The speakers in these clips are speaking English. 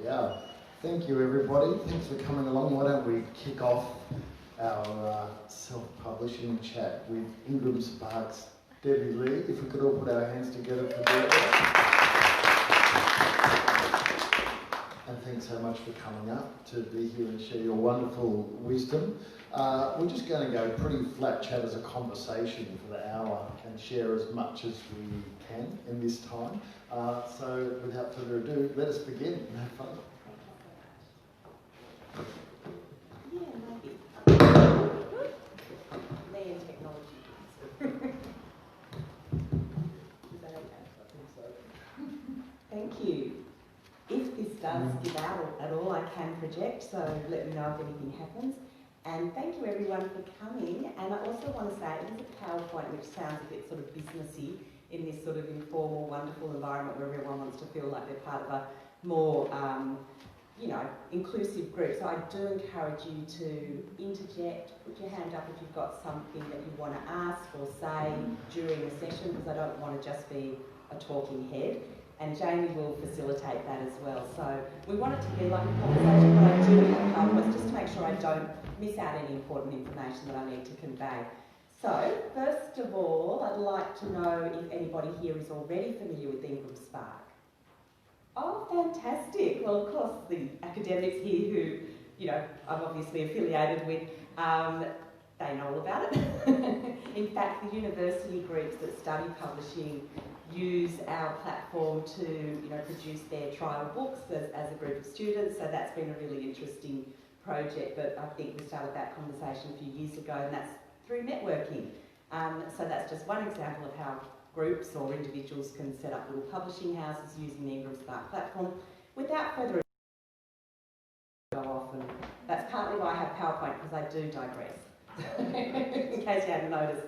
Yeah, thank you everybody. Thanks for coming along. Why don't we kick off our self-publishing chat with Ingram Spark's Debbie Lee. If we could all put our hands together for Deborah. And thanks so much for coming up to be here and share your wonderful wisdom. We're just going to go pretty flat chat as a conversation for the hour and share as much as we can in this time. So without further ado, let us begin and have fun. Yeah, maybe. Me and technology. Is that okay? I think so. Thank you. If this does give out at all, I can project, so let me know if anything happens. And thank you everyone for coming. And I also want to say it is a PowerPoint which sounds a bit sort of businessy in this sort of informal, wonderful environment where everyone wants to feel like they're part of a more, inclusive group. So I do encourage you to interject, put your hand up if you've got something that you want to ask or say during the session, because I don't want to just be a talking head. And Jamie will facilitate that as well. So we want it to be like a conversation, but I do have PowerPoints just to make sure I don't miss out any important information that I need to convey. So, first of all, I'd like to know if anybody here is already familiar with Ingram Spark. Oh, fantastic. Well, of course, the academics here who, I'm obviously affiliated with, they know all about it. In fact, the university groups that study publishing use our platform to, produce their trial books as a group of students. So that's been a really interesting project. But I think we started that conversation a few years ago, and that's through networking. So that's just one example of how groups or individuals can set up little publishing houses using the Ingram Spark platform. Without further ado, go off, and that's partly why I have PowerPoint, because I do digress. In case you hadn't noticed.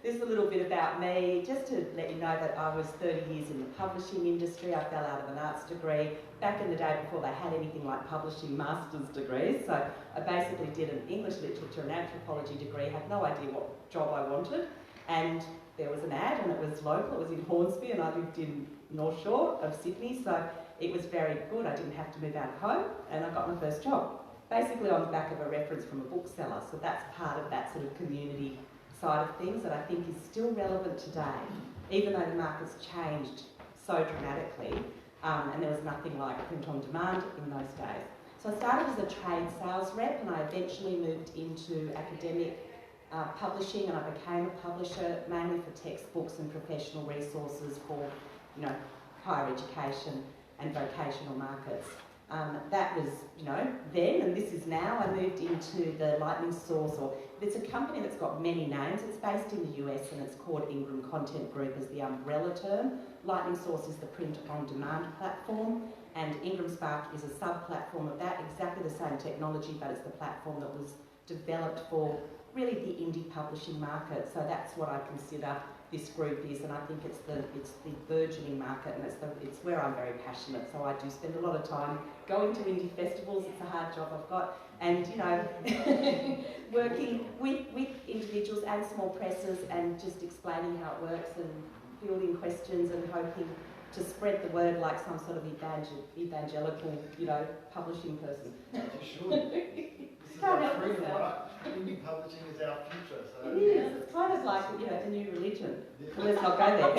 This is a little bit about me, just to let you know that I was 30 years in the publishing industry. I fell out of an arts degree back in the day before they had anything like publishing master's degrees. So I basically did an English literature and anthropology degree, had no idea what job I wanted, and there was an ad and it was local, it was in Hornsby, and I lived in North Shore of Sydney, so it was very good. I didn't have to move out of home, and I got my first job. Basically on the back of a reference from a bookseller, so that's part of that sort of community side of things that I think is still relevant today, even though the market's changed so dramatically, and there was nothing like print on demand in those days. So I started as a trade sales rep, and I eventually moved into academic publishing, and I became a publisher mainly for textbooks and professional resources for, higher education and vocational markets. That was, then, and this is now. I moved into the Lightning Source, or it's a company that's got many names. It's based in the US and it's called Ingram Content Group as the umbrella term. Lightning Source is the print-on-demand platform, and Ingram Spark is a sub-platform of that, exactly the same technology, but it's the platform that was developed for really the indie publishing market. So that's what I consider this group is, and I think it's the burgeoning market, and it's where I'm very passionate. So I do spend a lot of time going to indie festivals. It's a hard job I've got, and working with individuals and small presses, and just explaining how it works and fielding questions and hoping to spread the word like some sort of evangelical, publishing person. Indie publishing is our future. So it is. It's kind of like, the new religion. Yeah. So let's not go there.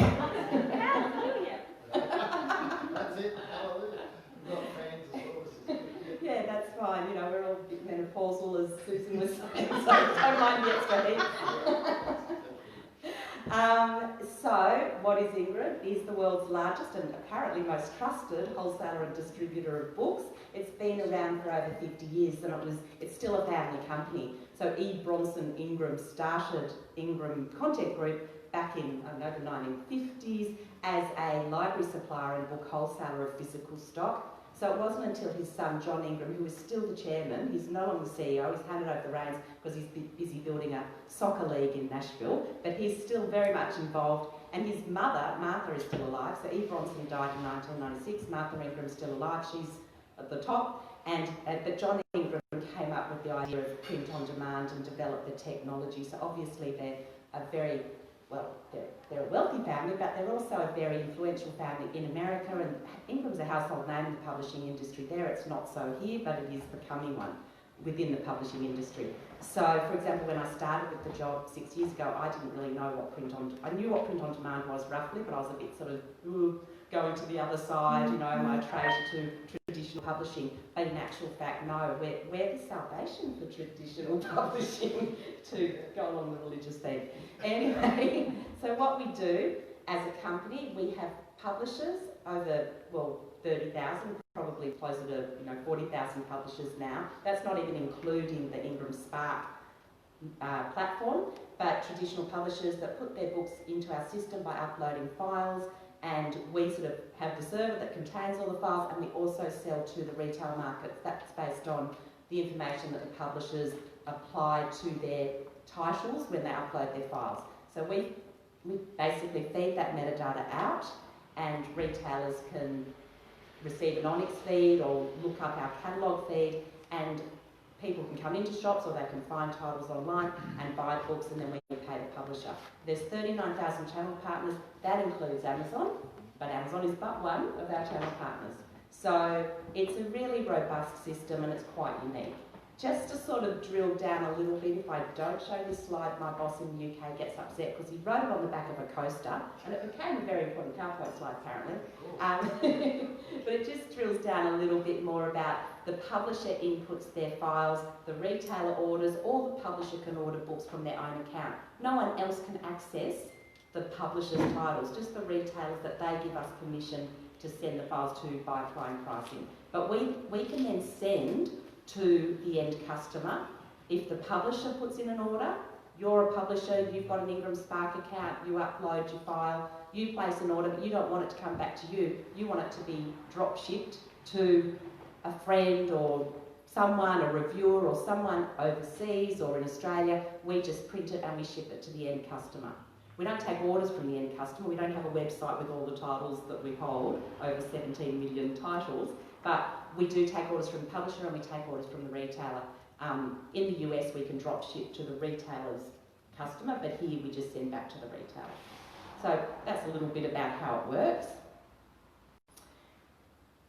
Hallelujah. That's it. Hallelujah. We've got fans as well. Yeah, that's fine. We're all a bit menopausal, as Susan was saying, so don't mind the extra heat. So, what is Ingram? It is the world's largest and apparently most trusted wholesaler and distributor of books. It's been around for over 50 years, and it's still a family company. So E. Bronson Ingram started Ingram Content Group back in, the 1950s as a library supplier and book wholesaler of physical stock. So it wasn't until his son, John Ingram, who is still the chairman, he's no longer the CEO, he's handed over the reins because he's busy building a soccer league in Nashville, but he's still very much involved. And his mother, Martha, is still alive. So E. Bronson died in 1996, Martha Ingram's still alive, she's at the top. But John Ingram came up with the idea of print on demand and developed the technology. So obviously they're a very well, they're a wealthy family, but they're also a very influential family in America, and Ingram's a household name in the publishing industry there. It's not so here, but it is becoming one within the publishing industry. So, for example, when I started with the job 6 years ago, I didn't really know what I knew what print on demand was roughly, but I was a bit sort of going to the other side, you know, my trade to traditional publishing. But in actual fact, no, we're the salvation for traditional publishing, to go along the religious theme. Anyway, so what we do as a company, we have publishers over, well, 30,000, probably closer to 40,000 publishers now. That's not even including the Ingram Spark platform, but traditional publishers that put their books into our system by uploading files, and we sort of have the server that contains all the files, and we also sell to the retail markets. That's based on the information that the publishers apply to their titles when they upload their files. So we basically feed that metadata out, and retailers can receive an Onyx feed or look up our catalogue feed, and people can come into shops or they can find titles online and buy books, and then we pay the publisher. There's 39,000 channel partners. That includes Amazon, but Amazon is but one of our channel partners. So it's a really robust system and it's quite unique. Just to sort of drill down a little bit, if I don't show this slide, my boss in the UK gets upset because he wrote it on the back of a coaster, and it became a very important PowerPoint slide apparently. But it just drills down a little bit more about the publisher inputs their files, the retailer orders, or the publisher can order books from their own account. No one else can access the publisher's titles, just the retailers that they give us permission to send the files to by applying pricing. But we can then send to the end customer. If the publisher puts in an order, you're a publisher, you've got an Ingram Spark account, you upload your file, you place an order, but you don't want it to come back to you. You want it to be drop shipped to a friend or someone, a reviewer or someone overseas or in Australia. We just print it and we ship it to the end customer. We don't take orders from the end customer. We don't have a website with all the titles that we hold, over 17 million titles, but we do take orders from the publisher and we take orders from the retailer. In the US, we can drop ship to the retailer's customer, but here we just send back to the retailer. So that's a little bit about how it works.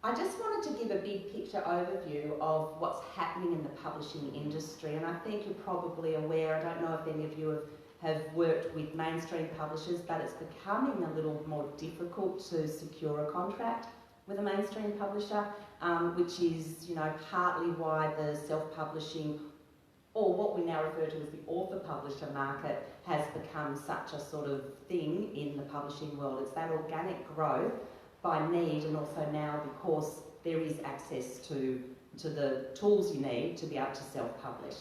I just wanted to give a big picture overview of what's happening in the publishing industry, and I think you're probably aware, I don't know if any of you have worked with mainstream publishers, but it's becoming a little more difficult to secure a contract with a mainstream publisher, which is, partly why the self-publishing, or what we now refer to as the author-publisher market, has become such a sort of thing in the publishing world. It's that organic growth by need, and also now because there is access to the tools you need to be able to self-publish.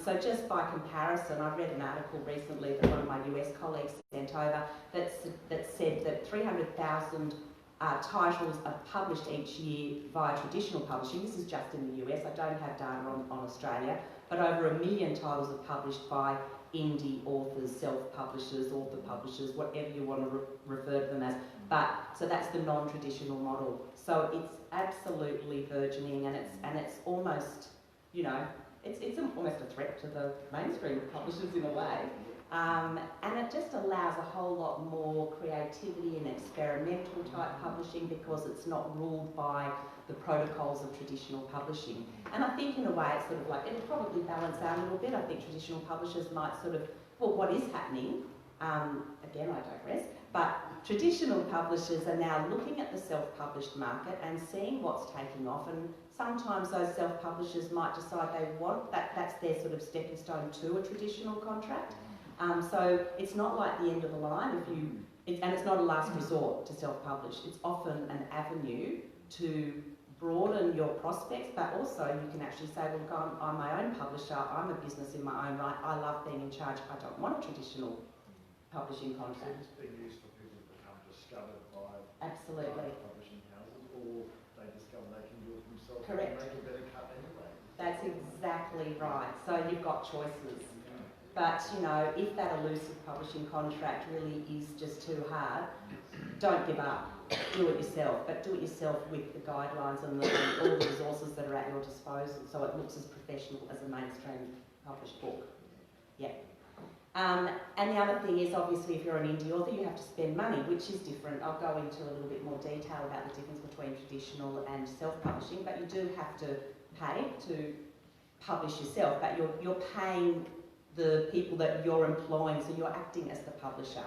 So just by comparison, I read an article recently that one of my US colleagues sent over that said that 300,000 titles are published each year via traditional publishing. This is just in the US, I don't have data on Australia, but over 1 million titles are published by indie authors, self-publishers, author publishers, whatever you want to refer to them as. But so that's the non-traditional model. So it's absolutely burgeoning, and it's almost, it's almost a threat to the mainstream publishers in a way. And it just allows a whole lot more creativity and experimental type publishing because it's not ruled by the protocols of traditional publishing. And I think in a way it's sort of like, it'll probably balance out a little bit. I think traditional publishers might sort of, well, what is happening, again I digress, but traditional publishers are now looking at the self-published market and seeing what's taking off, and sometimes those self-publishers might decide they want, that's their sort of stepping stone to a traditional contract. So it's not like the end of the line and it's not a last resort to self-publish. It's often an avenue to broaden your prospects, but also you can actually say, well, I'm my own publisher, I'm a business in my own right, I love being in charge, I don't want a traditional publishing contract. So it's being used for people to become discovered by absolutely publishing houses, or they discover they can do it themselves. Correct. And make a better cut anyway. That's exactly right. So you've got choices. But, if that elusive publishing contract really is just too hard, don't give up. Do it yourself, but do it yourself with the guidelines and all the resources that are at your disposal, so it looks as professional as a mainstream published book. Yeah. And the other thing is, obviously, if you're an indie author, you have to spend money, which is different. I'll go into a little bit more detail about the difference between traditional and self-publishing, but you do have to pay to publish yourself, but you're paying the people that you're employing, so you're acting as the publisher.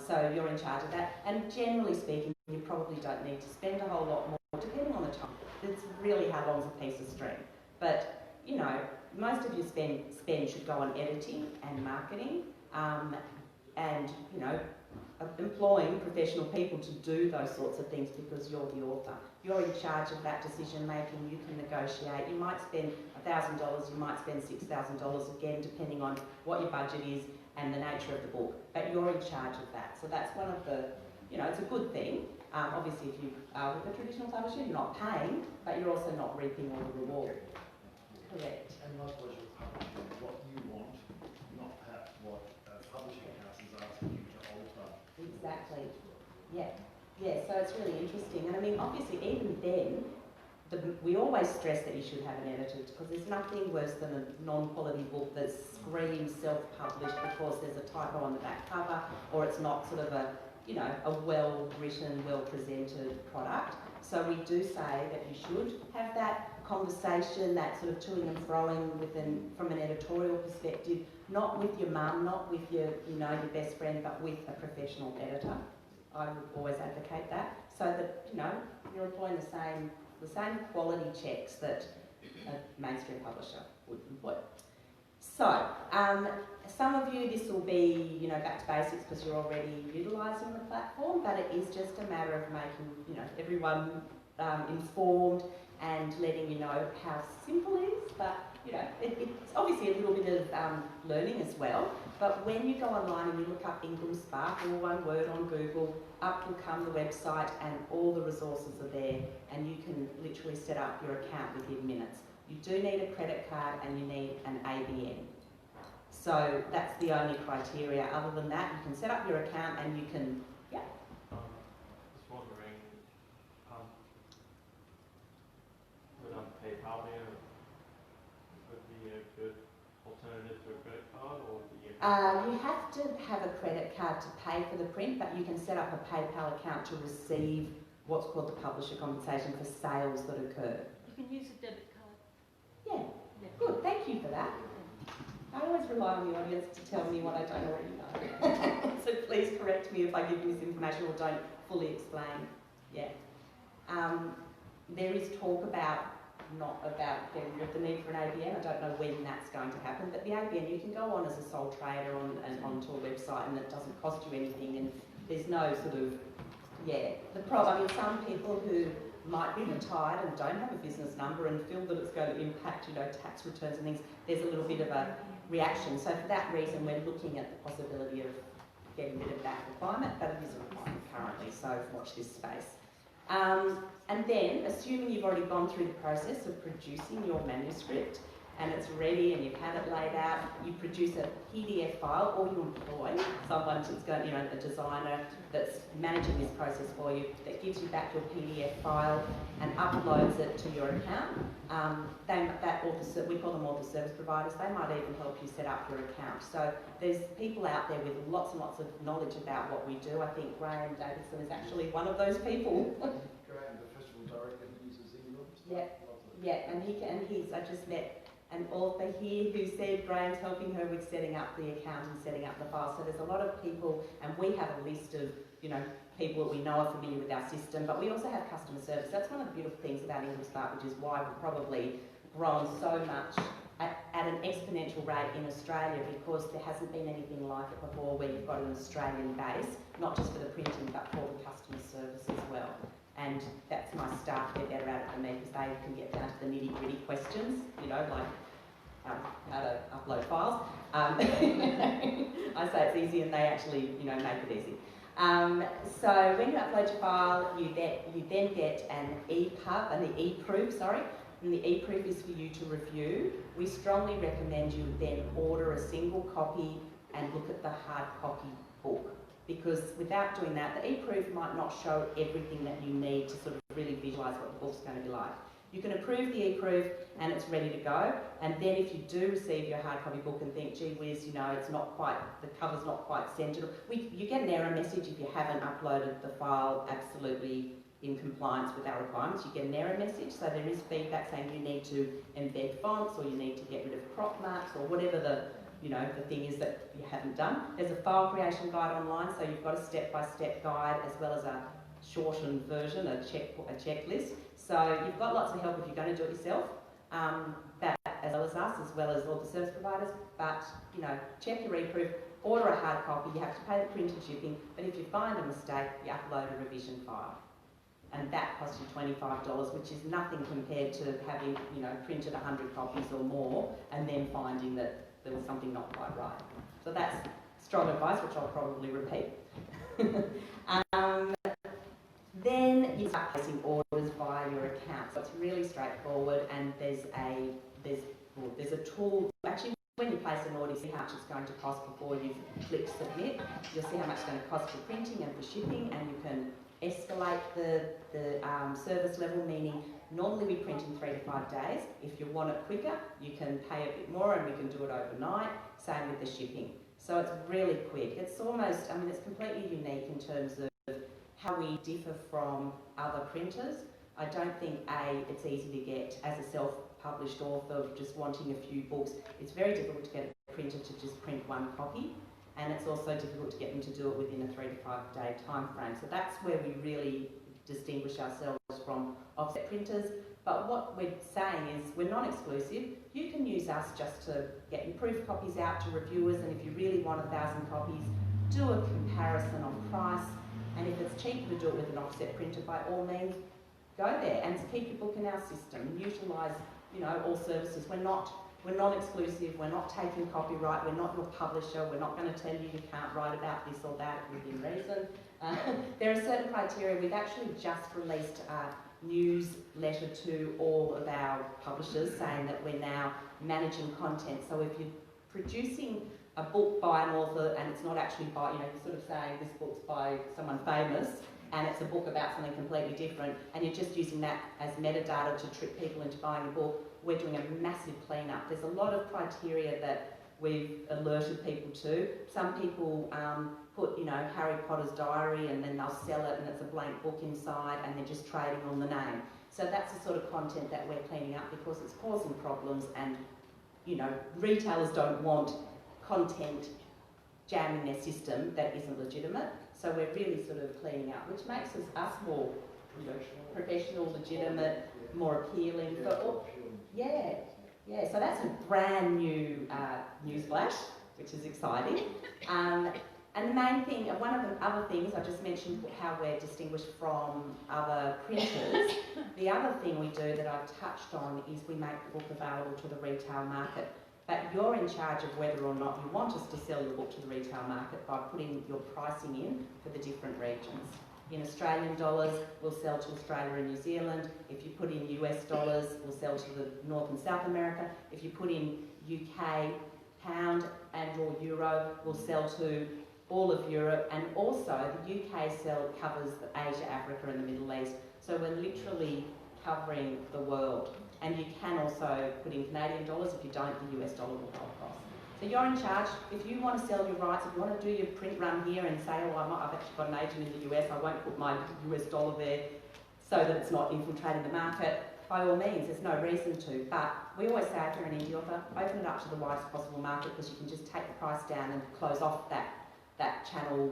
So you're in charge of that. And generally speaking, you probably don't need to spend a whole lot more, depending on the time. It's really how long's a piece of string. But, you know, most of your spend should go on editing and marketing, and, you know, employing professional people to do those sorts of things because you're the author. You're in charge of that decision making, you can negotiate. You might spend $1,000, you might spend $6,000, again, depending on what your budget is and the nature of the book, but you're in charge of that. So that's one of the, you know, it's a good thing. Obviously, if you are with a traditional publisher, you're not paying, but you're also not reaping all the reward. Correct. And likewise, you're publishing what you want, not perhaps what a publishing house is asking you to alter. Exactly. Yeah. Yeah, so it's really interesting. And I mean, obviously, even then, we always stress that you should have an editor because there's nothing worse than a non-quality book that screams self-published because there's a typo on the back cover or it's not sort of a, you know, a well-written, well-presented product. So we do say that you should have that conversation, that sort of toing and froing from an editorial perspective, not with your mum, not with your, you know, your best friend, but with a professional editor. I would always advocate that, so that, you know, you're employing the same quality checks that a mainstream publisher would employ. So, some of you, this will be, you know, back to basics because you're already utilising the platform, but it is just a matter of making, you know, everyone informed and letting you know how simple it is. But, you know, it's obviously a little bit of learning as well. But when you go online and you look up Ingram Spark, all one word on Google, up will come the website and all the resources are there, and you can literally set up your account within minutes. You do need a credit card and you need an ABN. So that's the only criteria. Other than that, you can set up your account and you can, yeah. Just wondering, would PayPal be a good alternative to a credit card, or do you? You have to have a credit card to pay for the print, but you can set up a PayPal account to receive what's called the publisher compensation for sales that occur. You can use a debit card. Yeah, good, thank you for that. I always rely on the audience to tell me what I don't already know. So please correct me if I give you misinformation or don't fully explain. Yeah. There is talk about, not about getting rid of the need for an ABN. I don't know when that's going to happen, but the ABN, you can go on as a sole trader onto a website and it doesn't cost you anything, and there's no sort of, yeah. The problem, I mean, some people who might be retired and don't have a business number and feel that it's going to impact, you know, tax returns and things, there's a little bit of a reaction. So for that reason, we're looking at the possibility of getting rid of that requirement, but it is a requirement currently, so watch this space. And then, assuming you've already gone through the process of producing your manuscript and it's ready and you've had it laid out, you produce a PDF file, or you employ someone that's going, you know, a designer that's managing this process for you, that gives you back your PDF file and uploads it to your account. We call them author service providers. They might even help you set up your account. So there's people out there with lots and lots of knowledge about what we do. I think Graham Davidson is actually one of those people. Graham, the festival director who uses Ingram. Yeah, and he's, I just met an author here who said Graham's helping her with setting up the account and setting up the file. So there's a lot of people, and we have a list of, you know, people that we know are familiar with our system, but we also have customer service. That's one of the beautiful things about Ingram Spark, which is why we've probably grown so much at an exponential rate in Australia, because there hasn't been anything like it before, where you've got an Australian base, not just for the printing, but for the customer service as well. And that's my staff, they're better at it than me, because they can get down to the nitty-gritty questions, you know, like how to upload files. I say it's easy and they actually, you know, make it easy. So when you upload your file, you then get an e-proof, and the e-proof is for you to review. We strongly recommend you then order a single copy and look at the hard copy book, because without doing that, the e-proof might not show everything that you need to sort of really visualise what the book's going to be like. You can approve the e-proof and it's ready to go. And then if you do receive your hard copy book and think, gee whiz, you know, it's not quite, the cover's not quite centred, you get an error message if you haven't uploaded the file absolutely in compliance with our requirements. You get an error message, so there is feedback saying you need to embed fonts or you need to get rid of crop marks or whatever the, you know, the thing is that you haven't done. There's a file creation guide online, so you've got a step-by-step guide as well as a shortened version, a checklist. So you've got lots of help if you're going to do it yourself, that as well as us, as well as all the service providers. But, you know, check your e-proof, order a hard copy, you have to pay the print and shipping, but if you find a mistake, you upload a revision file. And that costs you $25, which is nothing compared to having, you know, printed 100 copies or more and then finding that there was something not quite right. So that's strong advice, which I'll probably repeat. Then you start placing orders via your account. So it's really straightforward, and there's a tool. Actually, when you place an order, you see how much it's going to cost before you click submit. You'll see how much it's going to cost for printing and for shipping, and you can escalate the service level, meaning normally we print in 3 to 5 days. If you want it quicker, you can pay a bit more and we can do it overnight. Same with the shipping. So it's really quick. It's almost, I mean, it's completely unique in terms of how we differ from other printers. I don't think, it's easy to get as a self-published author just wanting a few books. It's very difficult to get a printer to just print one copy. And it's also difficult to get them to do it within a 3 to 5 day time frame. So that's where we really distinguish ourselves from offset printers. But what we're saying is we're non-exclusive. You can use us just to get your proof copies out to reviewers, and if you really want 1,000 copies, do a comparison on price. And if it's cheaper to do it with an offset printer, by all means, go there and keep your book in our system and utilise, you know, all services. We're non-exclusive, we're not taking copyright, we're not your publisher, we're not going to tell you you can't write about this or that within reason. There are certain criteria. We've actually just released a newsletter to all of our publishers saying that we're now managing content. So if you're producing a book by an author and it's not actually by, you know, you're sort of saying this book's by someone famous and it's a book about something completely different, and you're just using that as metadata to trick people into buying a book, we're doing a massive clean-up. There's a lot of criteria that we've alerted people to. Some people put, you know, Harry Potter's diary and then they'll sell it and it's a blank book inside and they're just trading on the name. So that's the sort of content that we're cleaning up because it's causing problems, and, you know, retailers don't want content jamming their system that isn't legitimate. So we're really sort of cleaning up, which makes us more, you know, professional, legitimate, more appealing for all. Yeah. So that's a brand new newsflash, which is exciting. And the main thing, one of the other things, I just mentioned how we're distinguished from other printers. The other thing we do that I've touched on is we make the book available to the retail market. But you're in charge of whether or not you want us to sell your book to the retail market by putting your pricing in for the different regions. In Australian dollars, we'll sell to Australia and New Zealand. If you put in US dollars, we'll sell to the North and South America. If you put in UK pound and or euro, we'll sell to all of Europe. And also the UK covers Asia, Africa and the Middle East. So we're literally covering the world. And you can also put in Canadian dollars. If you don't, the US dollar will go across. So you're in charge. If you want to sell your rights, if you want to do your print run here and say, oh, I've actually got an agent in the US, I won't put my US dollar there so that it's not infiltrating the market, by all means, there's no reason to. But we always say if you're an indie author, open it up to the widest possible market, because you can just take the price down and close off that channel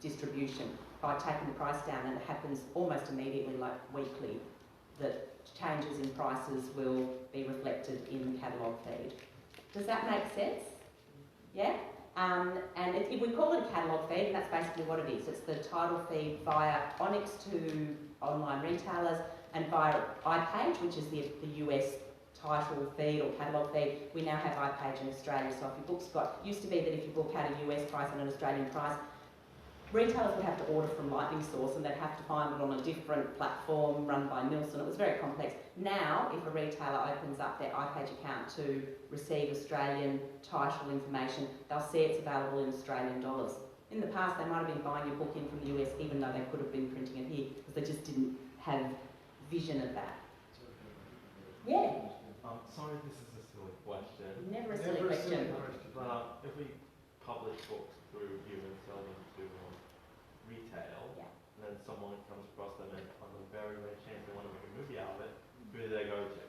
distribution by taking the price down, and it happens almost immediately, like weekly, that changes in prices will be reflected in the catalogue feed. Does that make sense? Yeah? And we call it a catalogue feed, and that's basically what it is. It's the title feed via Onyx to online retailers, and via iPage, which is the US title feed or catalogue feed. We now have iPage in Australia, so if your book's used to be that if your book had a US price and an Australian price, retailers would have to order from Lightning Source and they'd have to find it on a different platform run by Nielsen. It was very complex. Now, if a retailer opens up their iPage account to receive Australian title information, they'll see it's available in Australian dollars. In the past, they might have been buying your book in from the US, even though they could have been printing it here, because they just didn't have vision of that. Yeah, Sorry, this is a silly question. never a silly Never a question. silly question. But if we publish books through you and sell them to retail, Yeah. and then someone comes across them and on the very rare chance they want to make a movie out of it, who do they go to? Do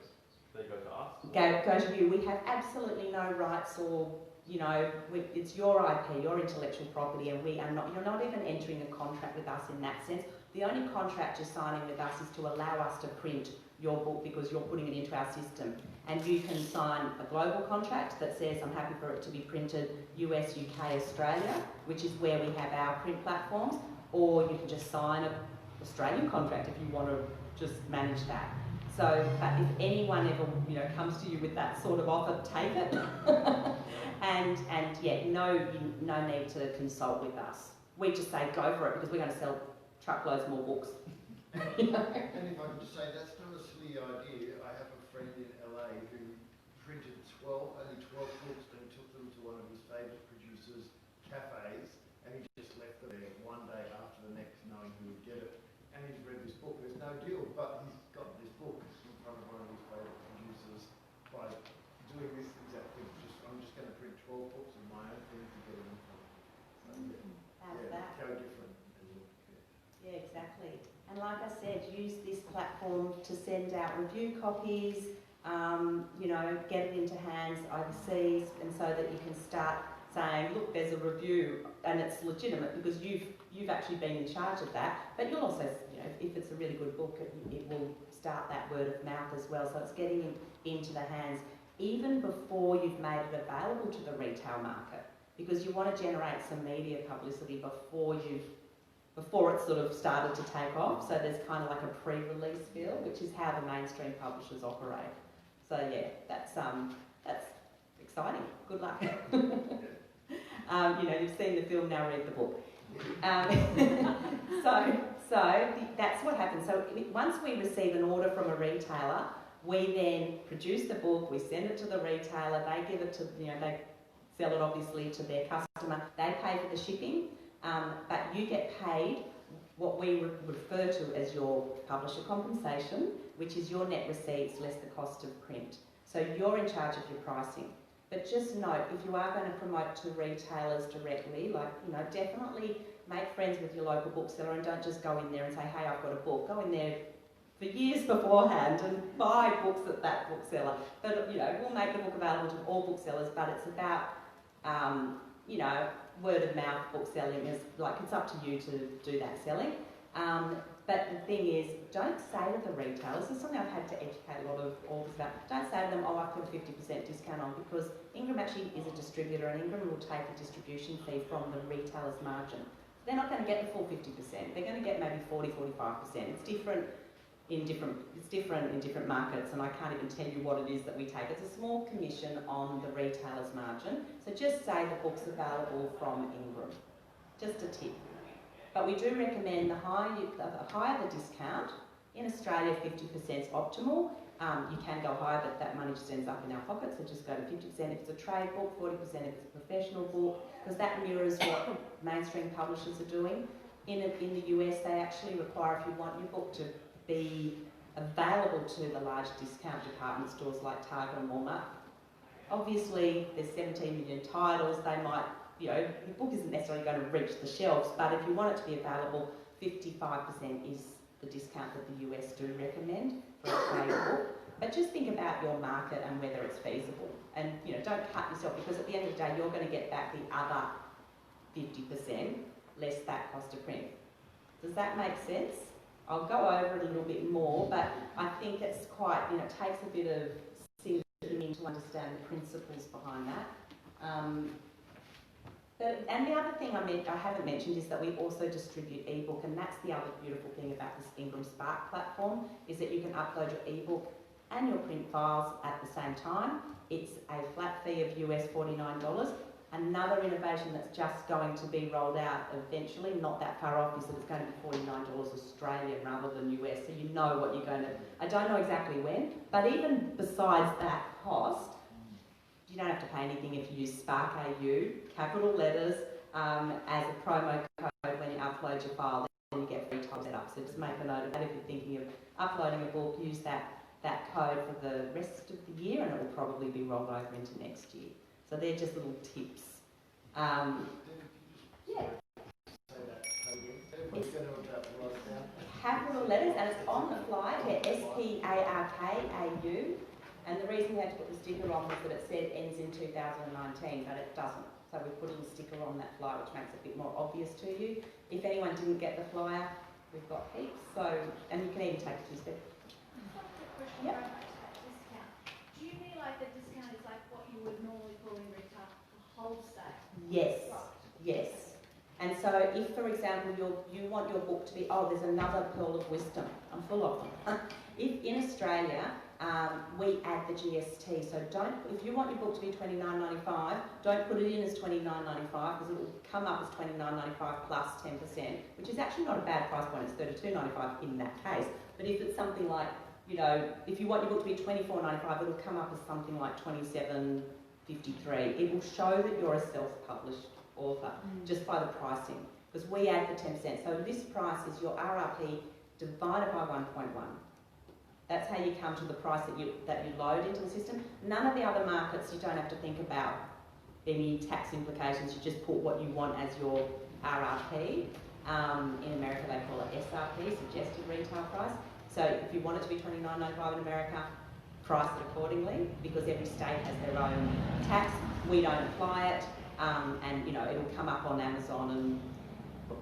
they go to us? Go to you. We have absolutely no rights or, it's your IP, your intellectual property, and you're not even entering a contract with us in that sense. The only contract you're signing with us is to allow us to print your book because you're putting it into our system. And you can sign a global contract that says, I'm happy for it to be printed US, UK, Australia, which is where we have our print platforms, or you can just sign an Australian contract if you want to just manage that. So, but if anyone ever, comes to you with that sort of offer, take it. and yeah, no need to consult with us. We just say go for it because we're going to sell truckloads more books. And if I could just say, that's not a silly idea. I have a friend in LA who printed only 12 books and took them to one of his favourite producers' cafes, and he just left them there one day after the next, knowing he would get it. And he's read this book. There's no deal, but he's got this book in front of one of his favourite producers by doing this exact thing. I'm just going to print 12 books of my own thing to get them in front of him. So, How's yeah, that? go different. Yeah, exactly. And like I said, use this platform to send out review copies, get it into hands overseas, and so that you can start saying, look, there's a review, and it's legitimate because you've actually been in charge of that. But you'll also, if it's a really good book, it will start that word of mouth as well. So it's getting it into the hands even before you've made it available to the retail market, because you want to generate some media publicity before it's sort of started to take off. So there's kind of like a pre-release feel, which is how the mainstream publishers operate. So yeah, that's exciting. Good luck. You've seen the film, now read the book. So that's what happens. So once we receive an order from a retailer, we then produce the book, we send it to the retailer, they give it to, they sell it obviously to their customer, they pay for the shipping, but you get paid what we refer to as your publisher compensation, which is your net receipts less the cost of print. So you're in charge of your pricing. But just note, if you are going to promote to retailers directly, definitely make friends with your local bookseller and don't just go in there and say, hey, I've got a book. Go in there for years beforehand and buy books at that bookseller. But, we'll make the book available to all booksellers, but it's about, word of mouth book selling. It's up to you to do that selling. But the thing is, don't say to the retailers, this is something I've had to educate a lot of authors about, don't say to them, oh, I've put a 50% discount on, because Ingram actually is a distributor and Ingram will take a distribution fee from the retailer's margin. They're not going to get the full 50%, they're going to get maybe 40-45%. It's different in different markets, and I can't even tell you what it is that we take. It's a small commission on the retailer's margin, so just say the book's available from Ingram. Just a tip. But we do recommend the higher the discount. In Australia, 50% is optimal. You can go higher, but that money just ends up in our pockets, so just go to 50% if it's a trade book, 40% if it's a professional book, because that mirrors what mainstream publishers are doing. In the US, they actually require, if you want your book to be available to the large discount department stores like Target and Walmart, obviously there's 17 million titles, they might, your book isn't necessarily going to reach the shelves, but if you want it to be available, 55% is the discount that the US do recommend for a trade book. But just think about your market and whether it's feasible. And don't cut yourself, because at the end of the day, you're going to get back the other 50% less that cost of print. Does that make sense? I'll go over it a little bit more, but I think it's quite, it takes a bit of sinking to understand the principles behind that. And the other thing I haven't mentioned is that we also distribute ebook, and that's the other beautiful thing about this Ingram Spark platform, is that you can upload your ebook and your print files at the same time. It's a flat fee of US $49. Another innovation that's just going to be rolled out eventually, not that far off, is that it's going to be $49 Australian rather than US, so you know what you're going to... I don't know exactly when, but even besides that cost, you don't have to pay anything if you use Spark AU, capital letters, as a promo code when you upload your file, then you get free time set up. So just make a note of that if you're thinking of uploading a book, use that that code for the rest of the year, and it will probably be rolled over into next year. So they're just little tips. Yeah. It's capital letters, and it's on the fly. They're SPARKAU, and the reason we had to put the sticker on was that it said ends in 2019, but it doesn't. So we put a little sticker on that flyer, which makes it a bit more obvious to you. If anyone didn't get the flyer, we've got heaps. So, and you can even take it to your Yep. Discount. Do you mean like the discount is like what you would normally call in retail wholesale? Yes. Right. Yes. And so if, for example, you want your book to be, oh, there's another pearl of wisdom. I'm full of them. If in Australia, we add the GST. So if you want your book to be $29.95, don't put it in as $29.95 because it will come up as $29.95 plus 10%, which is actually not a bad price point. It's $32.95 in that case. But if it's something like, you know, if you want your book to be $24.95, it'll come up as something like $27.53. It will show that you're a self-published author just by the pricing, because we add the 10%. So this price is your RRP divided by 1.1. That's how you come to the price that you load into the system. None of the other markets, you don't have to think about any tax implications. You just put what you want as your RRP. In America, they call it SRP, suggested retail price. So if you want it to be $29.95 in America, price it accordingly, because every state has their own tax. We don't apply it, and you know it'll come up on Amazon and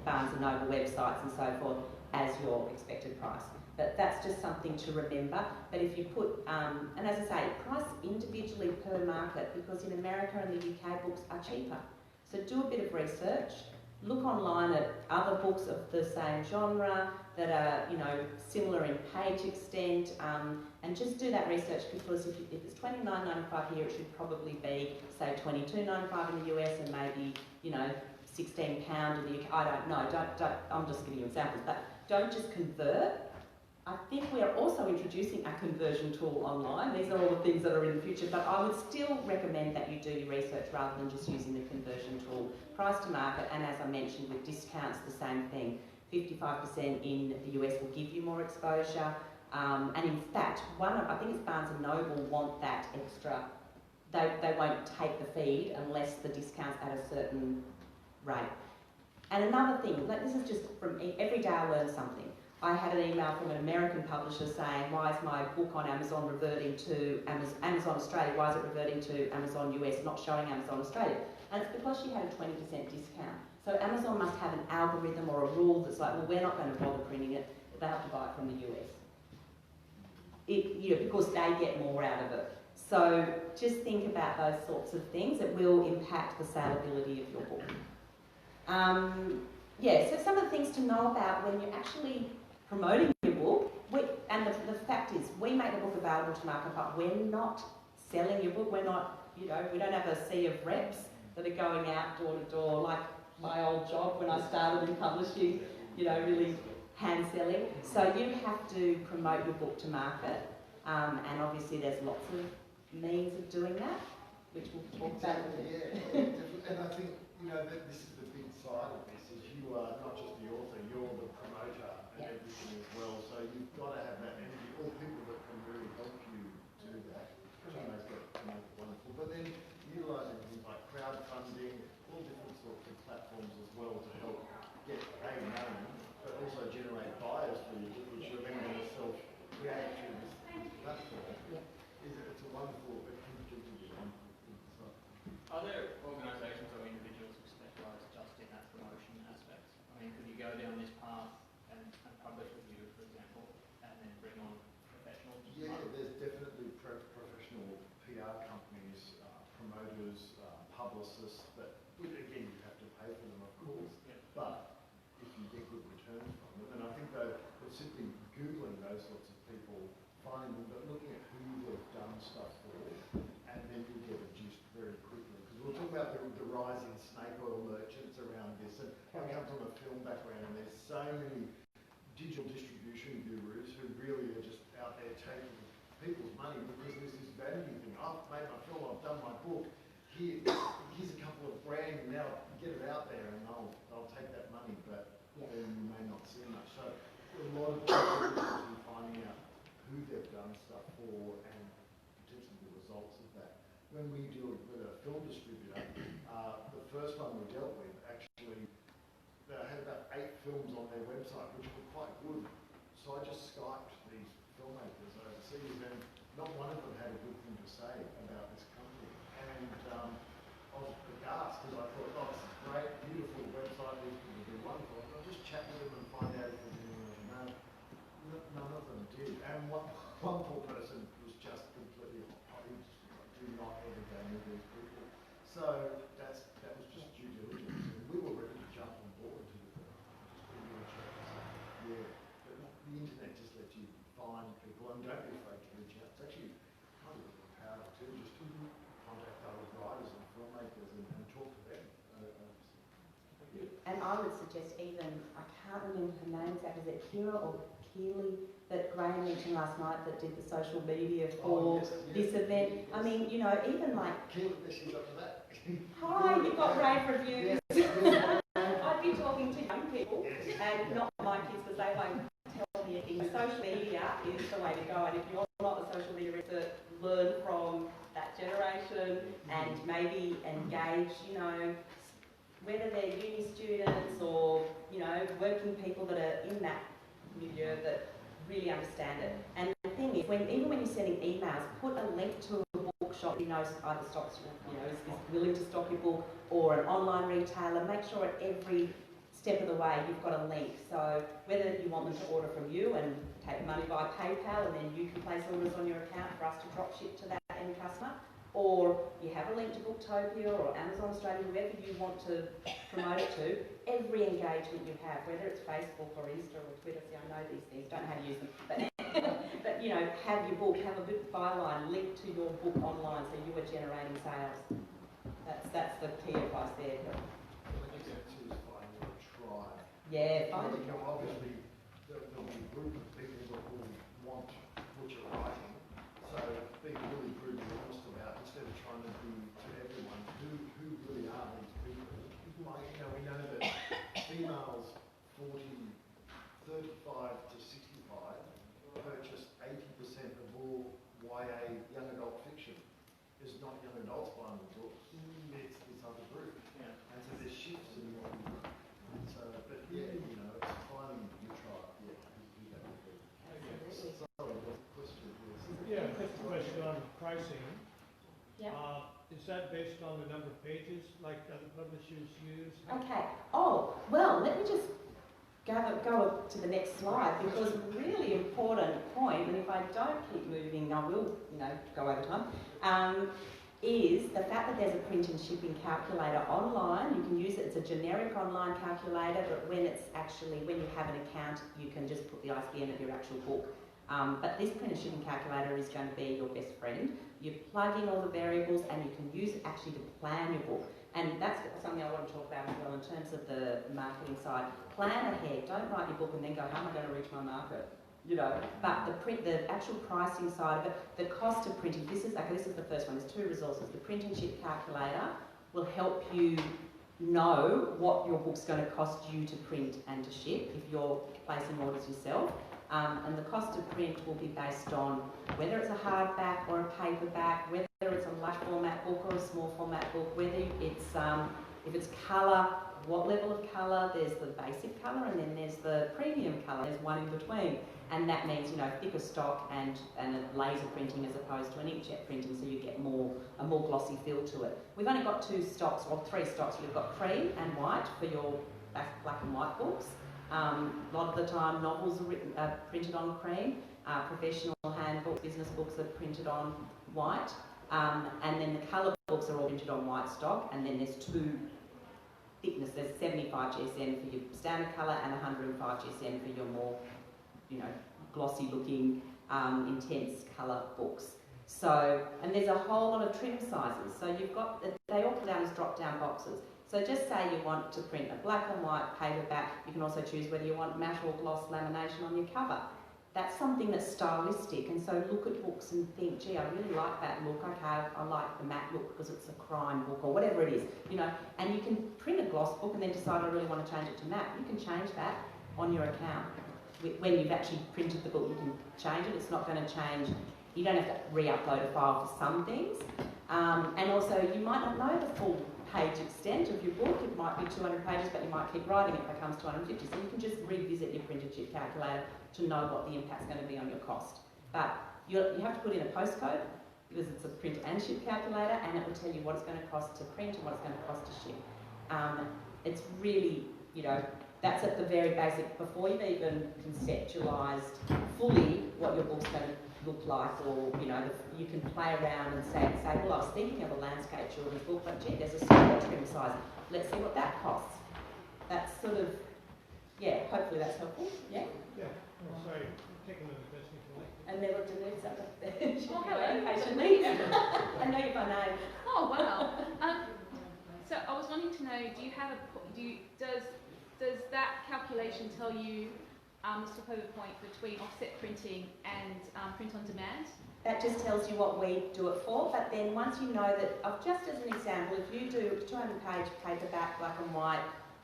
Barnes and Noble websites and so forth as your expected price. But that's just something to remember. But if you put, and as I say, price individually per market, because in America and the UK books are cheaper. So do a bit of research. Look online at other books of the same genre that are, you know, similar in page extent, and just do that research, because if it's $29.95 here, it should probably be, say, $22.95 in the US and maybe, you know, £16 in the UK. I don't know. Don't. I'm just giving you examples, but don't just convert. I think we are also introducing a conversion tool online. These are all the things that are in the future, but I would still recommend that you do your research rather than just using the conversion tool. Price to market, and as I mentioned with discounts, the same thing. 55% in the US will give you more exposure, and in fact, I think it's Barnes and Noble want that extra. They won't take the feed unless the discount's at a certain rate. And another thing, like this is just from every day I learn something. I had an email from an American publisher saying, why is my book on Amazon reverting to Amazon Australia? Why is it reverting to Amazon US, not showing Amazon Australia? And it's because she had a 20% discount. So Amazon must have an algorithm or a rule that's like, well, we're not going to bother printing it. They have to buy it from the US. Because they get more out of it. So just think about those sorts of things. It will impact the saleability of your book. So some of the things to know about when you're actually promoting your book, and the fact is, we make the book available to market, but we're not selling your book. We're not, we don't have a sea of reps that are going out door to door like my old job when I started in publishing, really hand selling. So you have to promote your book to market, and obviously there's lots of means of doing that, which we'll talk about. Yeah, definitely. And I think, that this is the big side of this, is you are not just the author, you're the promoter and everything as well. So you've got to have that energy, all people that can really help you do that, which makes it wonderful. But then utilising things like crowdfunding, all different sorts of platforms as well to help get known, but also generate buyers for you, which you're then going to self-create through this platform. It's a wonderful, it contributes to wonderful thing. So. Are there organisations or individuals who specialise just in that promotion aspect? I mean, could you go down this path and publish with you, for example, and then bring on professionals? Yeah, there's definitely professional PR companies, promoters, publicists, but again, you have to pay for them, of course. Yeah. But if you get good returns from them, and I think though, it's simply Googling those sorts of people, finding them, but looking at who they've done stuff for, and then you get a gist very quickly. Because we'll talk about the rising snake oil merchants around this, and I come from a film background, and there's so many digital distribution gurus who really are just out there taking people's money because there's this value thing. I've made my film, I've done my book, here's a couple of grand, now get it out there and I'll take that money, but then you may not see much. So a lot of people are finding out who they've done stuff for and potentially the results of that. When we deal with a film distributor, the first one we dealt with actually, they had about 8 films on their website, which were quite good. So I just Skyped these filmmakers overseas, and not one of them had a good thing to say about this company. And I was aghast because I thought, oh, this is great, beautiful website, these people do wonderful. I'll just chat with them and find out if there's anything I know. None of them did. And one poor person was just completely hot. He just was like, do not ever go near these people. So that was just due diligence. And we were ready to jump on board to the thing. Just couldn't give a shit. Yeah. But the internet just lets you find people, and don't be afraid to reach out. It's actually kind of empowering too, just to contact other writers and filmmakers and talk to them. And I would suggest even, I can't remember her name exactly, is it Kira or Keely that Graham mentioned last night that did the social media for this event? I mean, you know, even like... Keely, she's up to that. Hi, you've got rave reviews. I'd be talking to young people and not my kids because they won't tell me anything. Social media is the way to go, and if you're not a social media expert, learn from that generation and maybe engage, you know, whether they're uni students or, you know, working people that are in that milieu that really understand it. And the thing is, even when you're sending emails, put a link to a bookshop you know either stocks, you know, is willing to stock your book, or an online retailer. Make sure at every step of the way you've got a link. So whether you want them to order from you and take money by PayPal and then you can place orders on your account for us to drop ship to that end customer, or you have a link to Booktopia or Amazon Australia, whoever you want to promote it to, every engagement you have, whether it's Facebook or Insta or Twitter, see I know these things, don't know how to use them, but you know, have your book, have a book byline, link to your book online so you are generating sales. That's the key advice there. Yeah, find it. Obviously, there'll be a group of people that will want what you're writing, so being really brutally honest about, instead of trying to be to everyone, who really are these people? Like, you know, we know that females 35 to 65 purchase 80% of all YA young adult fiction. It's not young adults buying the books, it's this other group. Yeah. And so there's shifts in what we do. So, but yeah, you know, it's finding you try, yeah, who that would be. Sorry, the question is. Yeah, just a question on pricing. Yeah. Is that based on the number of pages like other publishers use? Okay. Oh, well, let me just go to the next slide, because a really important point, and if I don't keep moving, I will, you know, go over time, is the fact that there's a print and shipping calculator online. You can use it, it's a generic online calculator, but when you have an account, you can just put the ISBN of your actual book. But this print and shipping calculator is going to be your best friend. You plug in all the variables and you can use it actually to plan your book. And that's something I want to talk about as well in terms of the marketing side. Plan ahead, don't write your book and then go, how am I going to reach my market? You know, but the actual pricing side of it, the cost of printing, this is the first one, there's 2 resources. The print and ship calculator will help you know what your book's going to cost you to print and to ship if you're placing orders yourself. And the cost of print will be based on whether it's a hardback or a paperback, whether it's a large format book or a small format book, whether it's if it's colour, what level of colour. There's the basic colour and then there's the premium colour. There's one in between, and that means, you know, thicker stock and a laser printing as opposed to an inkjet printing, so you get a more glossy feel to it. We've only got 2 stocks or 3 stocks. We've got cream and white for your black and white books. A lot of the time novels are printed on cream, professional handbooks, business books are printed on white, and then the colour books are all printed on white stock, and then there's 2 thickness, there's 75 GSM for your standard colour and 105 GSM for your more, you know, glossy looking, intense colour books. So, and there's a whole lot of trim sizes, so you've got, they all come down as drop down boxes. So just say you want to print a black and white paperback, you can also choose whether you want matte or gloss lamination on your cover. That's something that's stylistic, and so look at books and think, gee, I really like that look, okay, I like the matte look because it's a crime book or whatever it is, you know, and you can print a gloss book and then decide I really want to change it to matte. You can change that on your account. when you've actually printed the book, you can change it. It's not going to change. You don't have to re-upload a file for some things. And also, you might not know the full page extent of your book. It might be 200 pages, but you might keep writing, it becomes 250. So you can just revisit your printed chip calculator to know what the impact's going to be on your cost. But you have to put in a postcode, because it's a print and ship calculator, and it will tell you what it's going to cost to print and what it's going to cost to ship. It's really, you know, that's at the very basic, before you've even conceptualised fully what your book's going to look like, or, you know, you can play around and say, well, I was thinking of a landscape children's book, but gee, there's a smaller trim size. Let's see what that costs. That's sort of, yeah, hopefully that's helpful. Yeah? Yeah. Oh, sorry, I'm taking another question if you like. And Mel Denise up there. Oh, hello. Patiently. I know you by name. Oh, wow. So I was wanting to know, do you have does that calculation tell you the stopover point between offset printing and print on demand? That just tells you what we do it for, but then once you know that, just as an example, if you do a 200-page paperback black and white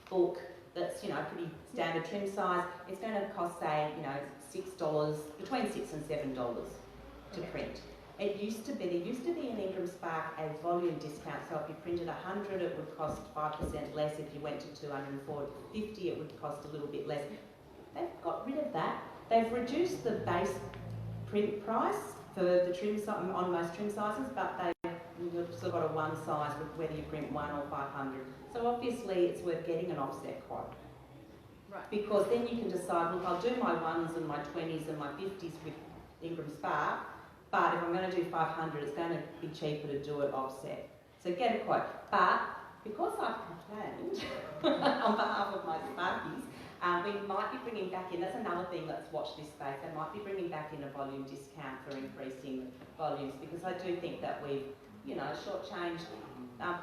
book that's, you know, pretty standard trim size, it's going to cost, say, you know, $6, between $6 and $7 to print. There used to be in Ingram Spark a volume discount, so if you printed 100 it would cost 5% less. If you went to 250 it would cost a little bit less. They've got rid of that. They've reduced the base print price for the trim on most trim sizes, but you've still got a one size with whether you print 1 or 500. So obviously it's worth getting an offset quote. Right. Because then you can decide, look, I'll do my 1s and my 20s and my 50s with Ingram Spark, but if I'm going to do 500, it's going to be cheaper to do it offset. So get a quote. But because I've complained on behalf of my Sparkies, we might be bringing back in, that's another thing, let's watch this space, they might be bringing back in a volume discount for increasing volumes, because I do think that we've, you know, shortchanged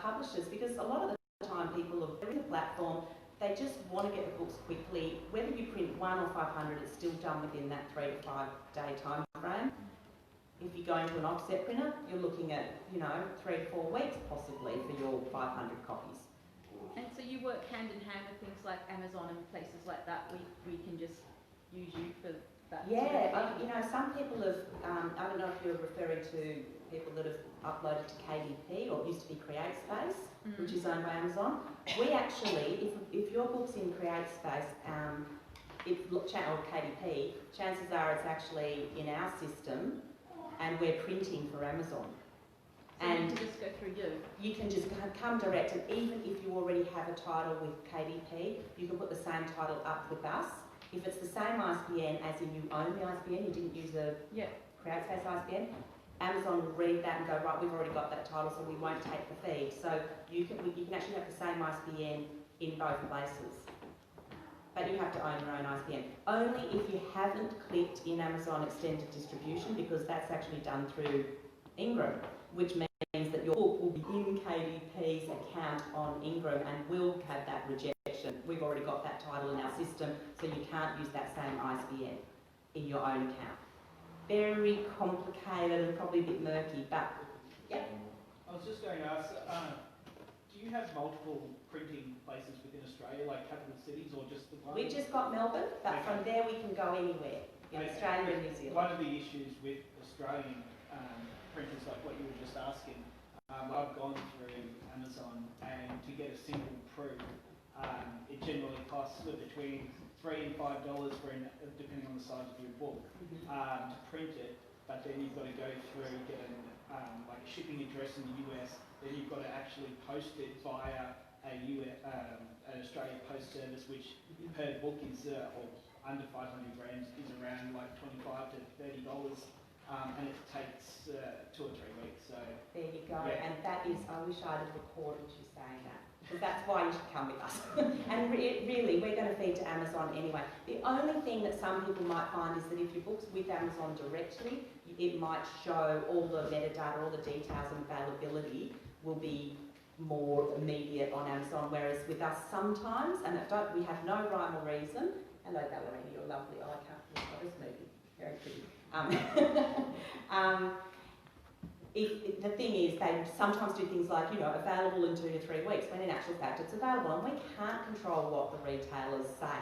publishers, because a lot of the time people are in the platform, they just want to get the books quickly. Whether you print 1 or 500, it's still done within that 3 to 5 day time frame. If you go into an offset printer, you're looking at, you know, 3 to 4 weeks possibly for your 500 copies. And so you work hand in hand with things like Amazon and places like that. We can just use you for that. Yeah, you know, some people have, I don't know if you're referring to people that have uploaded to KDP, or it used to be CreateSpace, which is owned by Amazon. We actually, if your book's in CreateSpace, or KDP, chances are it's actually in our system and we're printing for Amazon. So and you can just go through you. You can just come direct, and even if you already have a title with KDP, you can put the same title up with us. If it's the same ISBN as in you own the ISBN, you didn't use a CreateSpace ISBN, Amazon will read that and go, right, we've already got that title, so we won't take the feed. So you can actually have the same ISBN in both places. But you have to own your own ISBN. Only if you haven't clicked in Amazon Extended Distribution, because that's actually done through Ingram, which means that your book will be in KDP's account on Ingram and will have that rejection. We've already got that title in our system, so you can't use that same ISBN in your own account. Very complicated and probably a bit murky, but yep. I was just going to ask, do you have multiple printing places within Australia, like capital cities, or just the one? We just got Melbourne, but from there we can go anywhere in Australia and New Zealand. One of the issues with Australian printers, like what you were just asking, I've gone through Amazon, and to get a single proof, it generally costs between $3 and $5 depending on the size of your book, to print it. But then you've got to go through, get like a shipping address in the US. Then you've got to actually post it via an Australian Post Service, which per book is under 500 grams, is around like $25 to $30. And it takes 2 or 3 weeks. So there you go, yeah. And that is, I wish I'd have recorded you saying that, because that's why you should come with us. And really, we're going to feed to Amazon anyway. The only thing that some people might find is that if your book's with Amazon directly, it might show all the metadata, all the details and availability will be more immediate on Amazon, whereas with us sometimes, and we have no rhyme or reason. Hello, Valerie, you're lovely. Oh, I can't believe I was moving. Very pretty. The thing is, they sometimes do things like, you know, available in 2 to 3 weeks, when in actual fact it's available, and we can't control what the retailers say.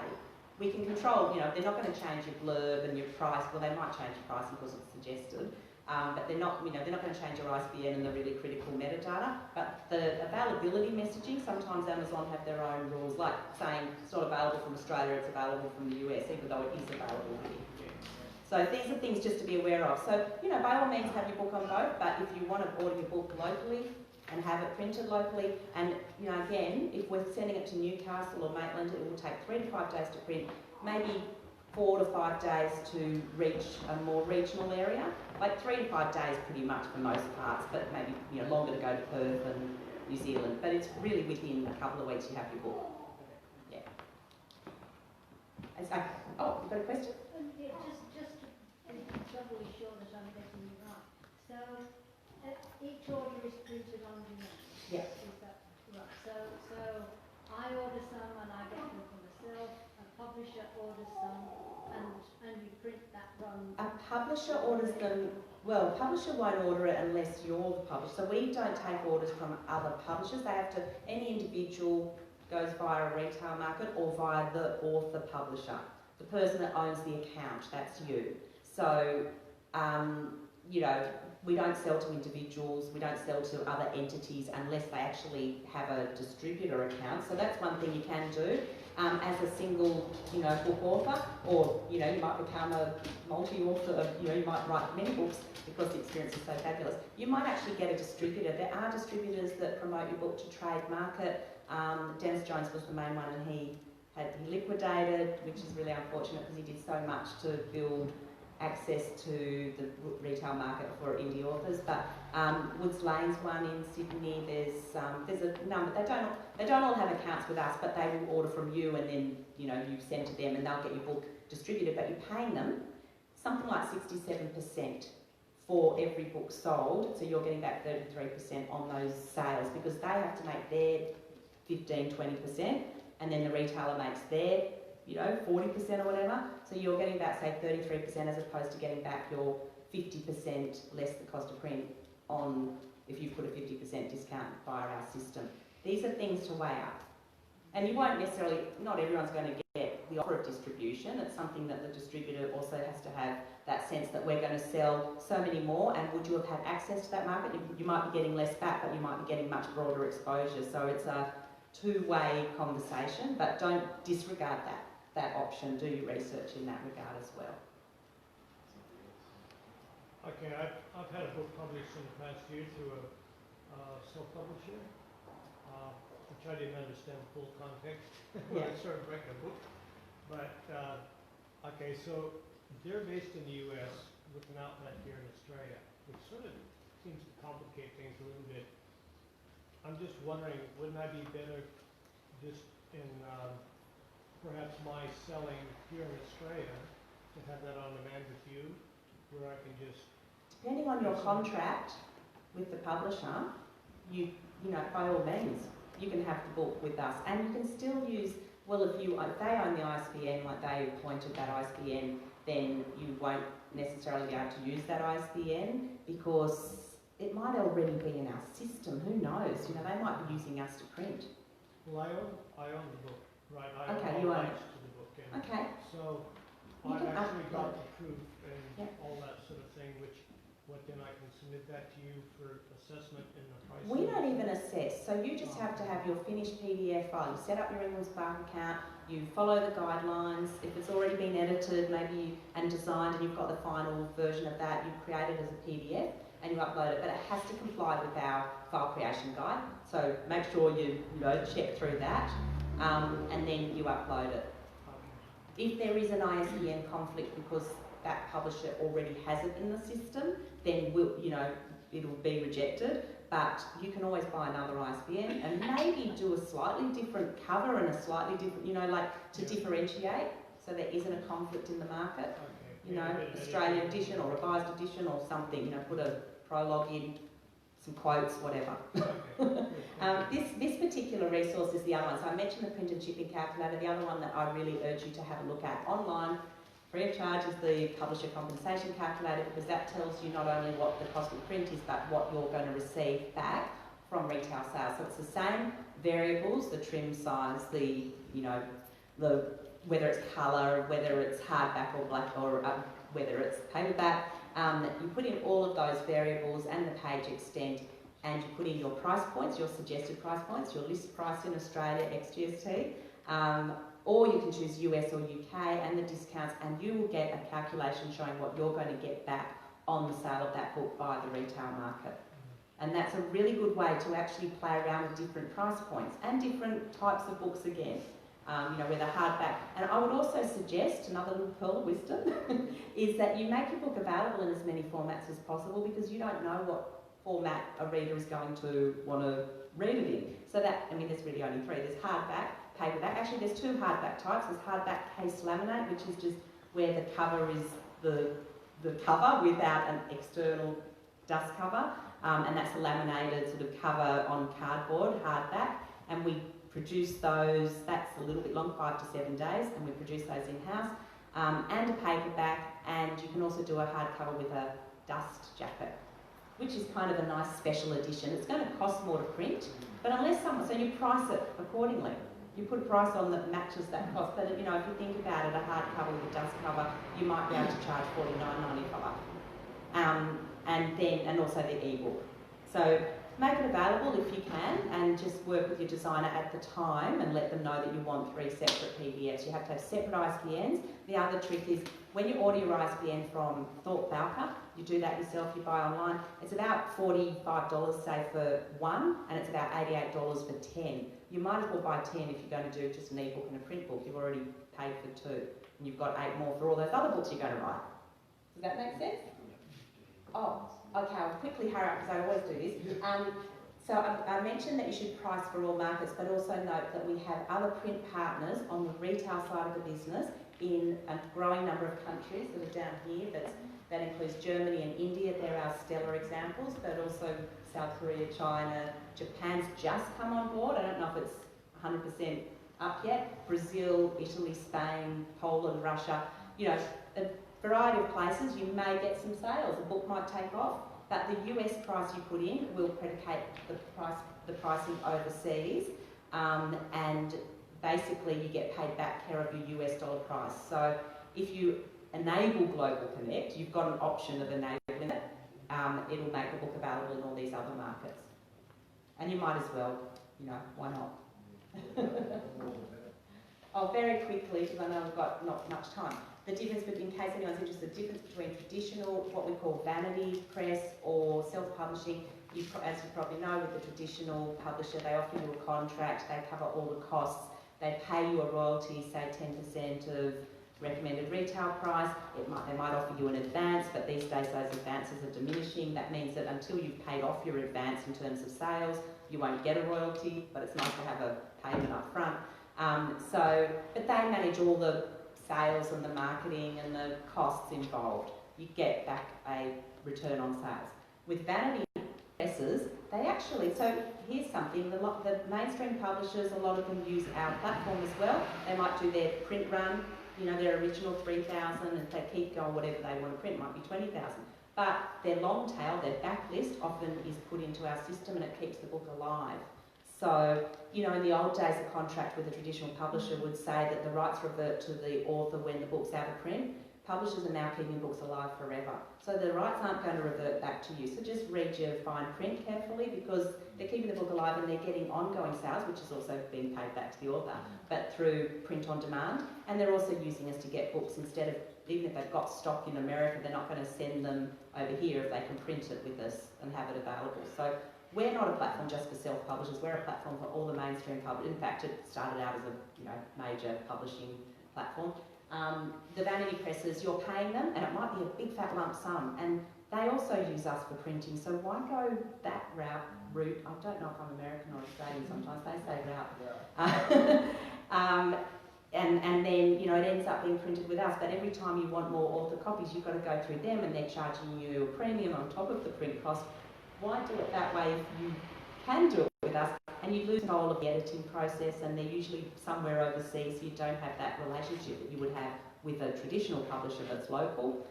we can control, you know, they're not going to change your blurb and your price. Well, they might change your pricing because it's suggested, but they're not, you know, they're not going to change your ISBN and the really critical metadata. But the availability messaging, sometimes Amazon have their own rules, like saying it's not available from Australia, it's available from the US, even though it is available here. So these are things just to be aware of. So, you know, by all means have your book on both, but if you want to order your book locally and have it printed locally, and, you know, again, if we're sending it to Newcastle or Maitland, it will take 3 to 5 days to print, maybe 4 to 5 days to reach a more regional area. Like 3 to 5 days pretty much for most parts, but maybe, you know, longer to go to Perth and New Zealand. But it's really within a couple of weeks you have your book. Yeah. Oh, you've got a question? Yeah, just to be doubly sure that I'm getting you right. So each order is printed on demand. Yeah. Is that right? So I order some and I get them for myself. A publisher orders some and you print that run. A publisher orders them. Well, a publisher won't order it unless you're the publisher. So we don't take orders from other publishers. They have to. Any individual goes via a retail market or via the author publisher. The person that owns the account, that's you. So, you know, we don't sell to individuals, we don't sell to other entities unless they actually have a distributor account. So that's one thing you can do as a single, you know, book author, or, you know, you might become a multi-author, you know, you might write many books because the experience is so fabulous. You might actually get a distributor. There are distributors that promote your book to trade market. Dennis Jones was the main one, and he liquidated, which is really unfortunate because he did so much to build access to the retail market for indie authors. But Woods Lane's one in Sydney. There's a number. They don't all have accounts with us, but they will order from you, and then, you know, you send to them, and they'll get your book distributed. But you're paying them something like 67% for every book sold. So you're getting back 33% on those sales because they have to make their 15-20%, and then the retailer makes their, you know, 40% or whatever. So you're getting back, say, 33% as opposed to getting back your 50% less the cost of print on if you put a 50% discount via our system. These are things to weigh up. And you won't necessarily, not everyone's going to get the offer of distribution. It's something that the distributor also has to have that sense that we're going to sell so many more, and would you have had access to that market? You might be getting less back, but you might be getting much broader exposure. So it's a two-way conversation, but don't disregard that option. Do your research in that regard as well. Okay, I've had a book published in the past year through a self-publisher, which I didn't understand the full context when I started writing a book. But, okay, so they're based in the US with an outlet here in Australia, which sort of seems to complicate things a little bit. I'm just wondering, wouldn't I be better just in perhaps my selling here in Australia to have that on demand with you, where I can just... Depending on your contract with the publisher, you know, by all means, you can have the book with us, and you can still use, well, if they own the ISBN, like they appointed that ISBN, then you won't necessarily be able to use that ISBN because it might already be in our system. Who knows? You know, they might be using us to print. Well, I own the book, right? I Okay, own you all own rights to the book. And Okay. so You I've can actually got upload. the proof and Yeah. all that sort of thing, what then I can submit that to you for assessment and the price. We don't even assess, so you just have to have your finished PDF file. You set up your England Spark account, you follow the guidelines. If it's already been edited, maybe and designed, and you've got the final version of that, you create it as a PDF and you upload it. But it has to comply with our file creation guide. So make sure you check through that, and then you upload it. If there is an ISBN conflict because that publisher already has it in the system, then it'll be rejected. But you can always buy another ISBN and maybe do a slightly different cover and a slightly different, to differentiate, so there isn't a conflict in the market. Australian edition or revised edition or something. Put a prologue in, some quotes, whatever. This particular resource is the other one. So I mentioned the print and shipping calculator. The other one that I really urge you to have a look at online, free of charge, is the publisher compensation calculator, because that tells you not only what the cost of print is, but what you're going to receive back from retail sales. So it's the same variables, the trim size, the whether it's colour, whether it's hardback or black, or whether it's paperback. You put in all of those variables and the page extent, and you put in your price points, your suggested price points, your list price in Australia ex GST, or you can choose US or UK and the discounts, and you will get a calculation showing what you're going to get back on the sale of that book by the retail market. And that's a really good way to actually play around with different price points and different types of books again. With a hardback. And I would also suggest, another little pearl of wisdom, is that you make your book available in as many formats as possible, because you don't know what format a reader is going to want to read it in. So that, there's really only three. There's hardback, paperback. Actually, there's two hardback types. There's hardback case laminate, which is just where the cover is the cover without an external dust cover. And that's a laminated sort of cover on cardboard, hardback. And we produce those, that's a little bit long, 5 to 7 days, and we produce those in-house. And a paperback, and you can also do a hardcover with a dust jacket, which is kind of a nice special edition. It's going to cost more to print, but so you price it accordingly. You put a price on that matches that cost, but if you think about it, a hardcover with a dust cover, you might be able to charge $49.95. And also the ebook. So make it available if you can, and just work with your designer at the time and let them know that you want 3 separate PDFs. You have to have separate ISBNs. The other trick is when you order your ISBN from Thorpe Bowker, you do that yourself, you buy online. It's about $45, say, for one, and it's about $88 for 10. You might as well buy 10 if you're going to do just an ebook and a print book. You've already paid for 2, and you've got 8 more for all those other books you're going to write. Does that make sense? Oh, okay, I'll quickly hurry up because I always do this. So I mentioned that you should price for all markets, but also note that we have other print partners on the retail side of the business in a growing number of countries that are down here. That includes Germany and India. They're our stellar examples, but also South Korea, China, Japan's just come on board. I don't know if it's 100% up yet. Brazil, Italy, Spain, Poland, Russia. A variety of places. You may get some sales. A book might take off, but the US price you put in will predicate the pricing overseas, and basically you get paid back care of your US dollar price. So if you enable Global Connect, you've got an option of enabling it. It'll make the book available in all these other markets, and you might as well. Why not? Oh, very quickly, because I know we've got not much time. The difference, but in case anyone's interested, the difference between traditional, what we call vanity press, or self-publishing, as you probably know, with the traditional publisher, they offer you a contract, they cover all the costs, they pay you a royalty, say 10% of recommended retail price. They might offer you an advance, but these days those advances are diminishing. That means that until you've paid off your advance in terms of sales, you won't get a royalty, but it's nice to have a payment up front. But they manage all the sales and the marketing and the costs involved. You get back a return on sales. With vanity presses, they actually, so here's something, the mainstream publishers, a lot of them use our platform as well. They might do their print run, their original 3,000, and if they keep going, whatever they want to print might be 20,000. But their long tail, their backlist, often is put into our system and it keeps the book alive. So, in the old days, a contract with a traditional publisher would say that the rights revert to the author when the book's out of print. Publishers are now keeping books alive forever. So the rights aren't going to revert back to you. So just read your fine print carefully, because they're keeping the book alive and they're getting ongoing sales, which is also being paid back to the author, but through print on demand. And they're also using us to get books instead of, even if they've got stock in America, they're not going to send them over here if they can print it with us and have it available. So we're not a platform just for self-publishers, we're a platform for all the mainstream publishers. In fact, it started out as a major publishing platform. The vanity presses, you're paying them, and it might be a big fat lump sum, and they also use us for printing, so why go that route? I don't know if I'm American or Australian, sometimes they say route. And then, it ends up being printed with us, but every time you want more author copies, you've got to go through them, and they're charging you a premium on top of the print cost. Why do it that way if you can do it with us? And you lose control of the editing process, and they're usually somewhere overseas, so you don't have that relationship that you would have with a traditional publisher that's local.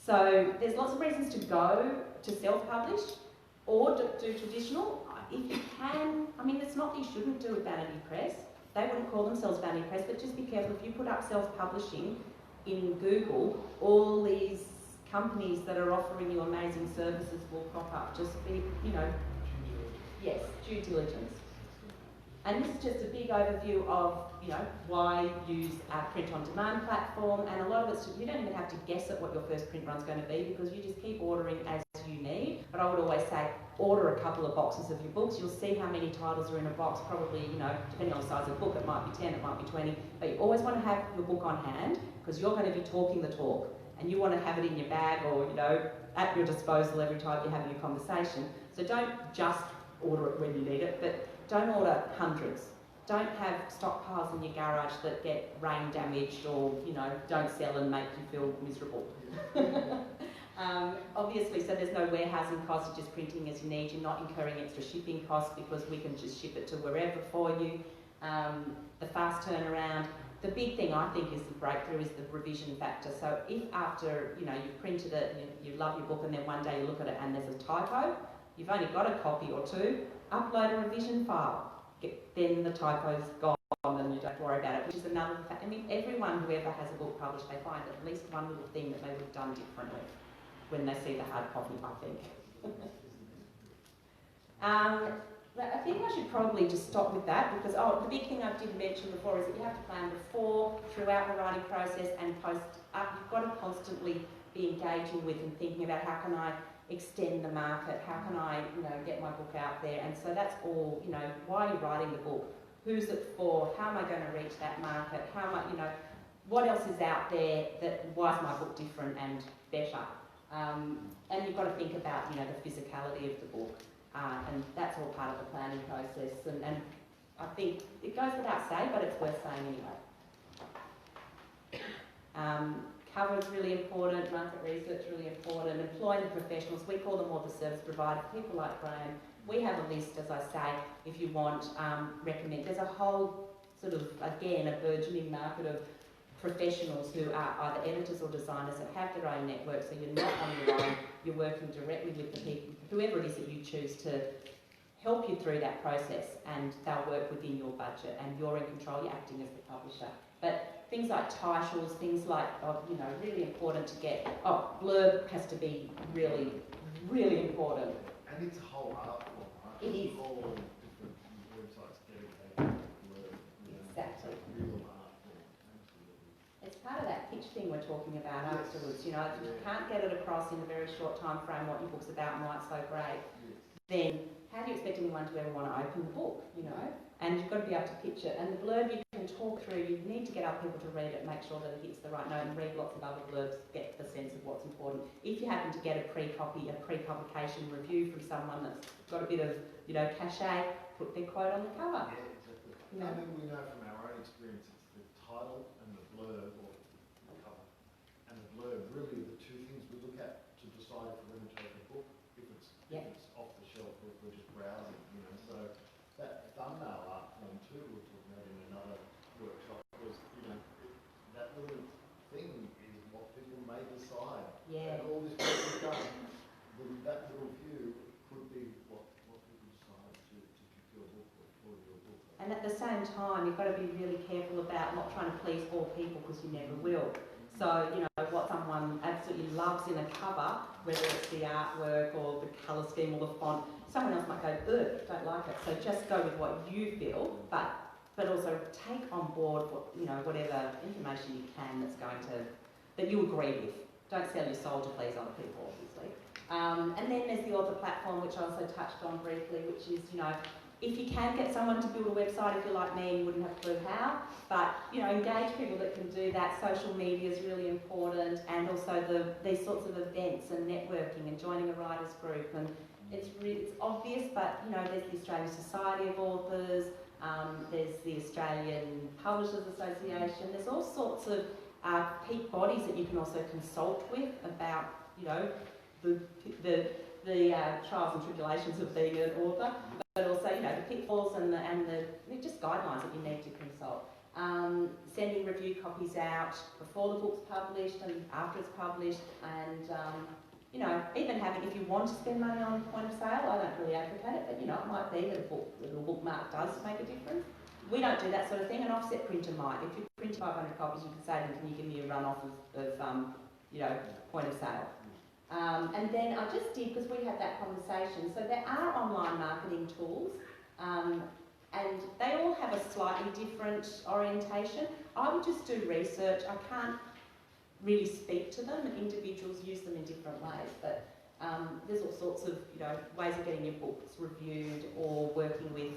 So there's lots of reasons to go to self-publish or do traditional. If you can, it's not that you shouldn't do a vanity press. They wouldn't call themselves value press, but just be careful. If you put up self-publishing in Google, all these companies that are offering you amazing services will crop up. Just be, yes, due diligence. And this is just a big overview of, why use our print-on-demand platform, and a lot of it's, you don't even have to guess at what your first print run's going to be, because you just keep ordering as you need. But I would always say, order a couple of boxes of your books. You'll see how many titles are in a box, probably, depending on the size of the book, it might be 10, it might be 20, but you always want to have your book on hand, because you're going to be talking the talk, and you want to have it in your bag or, at your disposal every time you're having a conversation. So don't just order it when you need it, but don't order hundreds. Don't have stockpiles in your garage that get rain damaged or, don't sell and make you feel miserable. Obviously, so there's no warehousing costs, you're just printing as you need. You're not incurring extra shipping costs because we can just ship it to wherever for you. The fast turnaround. The big thing I think is the breakthrough is the revision factor. So if after, you've printed it, you love your book, and then one day you look at it and there's a typo, you've only got a copy or two, upload a revision file. Then the typo's gone and you don't worry about it, which is another fact. I mean, everyone, whoever has a book published, they find at least one little thing that they would have done differently when they see the hard copy, I think. I think I should probably just stop with that, because the big thing I did mention before is that you have to plan before, throughout the writing process, and post up. You've got to constantly be engaging with and thinking about how can I extend the market, how can I, get my book out there. And so that's all, why are you writing the book? Who's it for? How am I going to reach that market? How much, what else is out there why is my book different and better? And you've got to think about, the physicality of the book. And that's all part of the planning process. And I think it goes without saying, but it's worth saying anyway. Cover is really important, market research really important, employing the professionals, we call them all the service providers, people like Graham. We have a list, as I say, if you want, recommend. There's a whole sort of, again, a burgeoning market of professionals who are either editors or designers that have their own network, so you're not on your own, you're working directly with the people, whoever it is that you choose to help you through that process, and they'll work within your budget, and you're in control, you're acting as the publisher. But things like titles, things like, really important to get, blurb has to be really, really important. And it's a whole art form, right? It is. All different websites dedicated to blurb. Exactly. Real art form, absolutely. It's part of that pitch thing we're talking about Yes. afterwards. If you can't get it across in a very short time frame what your book's about and why it's so great, Yes. then how do you expect anyone to ever want to open the book, And you've got to be able to pitch it. And the blurb you can talk through, you need to get other people to read it, make sure that it hits the right note, and read lots of other blurbs, get the sense of what's important. If you happen to get a pre-publication review from someone that's got a bit of, cachet, put their quote on the cover. Yeah, exactly. And then we know from our own experience, it's the title and the blurb, or the cover, and the blurb, really the two things we look at to decide if we're going to take a book, if it's off the shelf or if we're just browsing, So that thumbnail art form too, we were talking about in another workshop, was, that little thing is what people may decide. Yeah. And all this work we've done, that little view could be what people decide to pick your book or for your book. And at the same time, you've got to be really careful about not trying to please all people, because you never will. So, what someone absolutely loves in a cover, whether it's the artwork or the colour scheme or the font, someone else might go, ugh, don't like it. So just go with what you feel, but also take on board whatever information you can that you agree with. Don't sell your soul to please other people, obviously. And then there's the author platform, which I also touched on briefly, which is, if you can get someone to build a website, if you're like me, you wouldn't have a clue how, but, engage people that can do that. Social media is really important, and also these sorts of events and networking and joining a writers group. And it's obvious, but, there's the Australian Society of Authors, there's the Australian Publishers Association, there's all sorts of peak bodies that you can also consult with about, the trials and tribulations of being an author, but also, the pitfalls and the just guidelines that you need to consult. Sending review copies out before the book's published and after it's published, and even having, if you want to spend money on point of sale, I don't really advocate it, but it might be that a little bookmark does make a difference. We don't do that sort of thing. An offset printer might. If you print 500 copies, you can say to them, can you give me a run-off of point of sale? And then I just did, because we had that conversation, so there are online marketing tools, and they all have a slightly different orientation. I would just do research. I can't really speak to them, and individuals use them in different ways, but there's all sorts of ways of getting your books reviewed or working with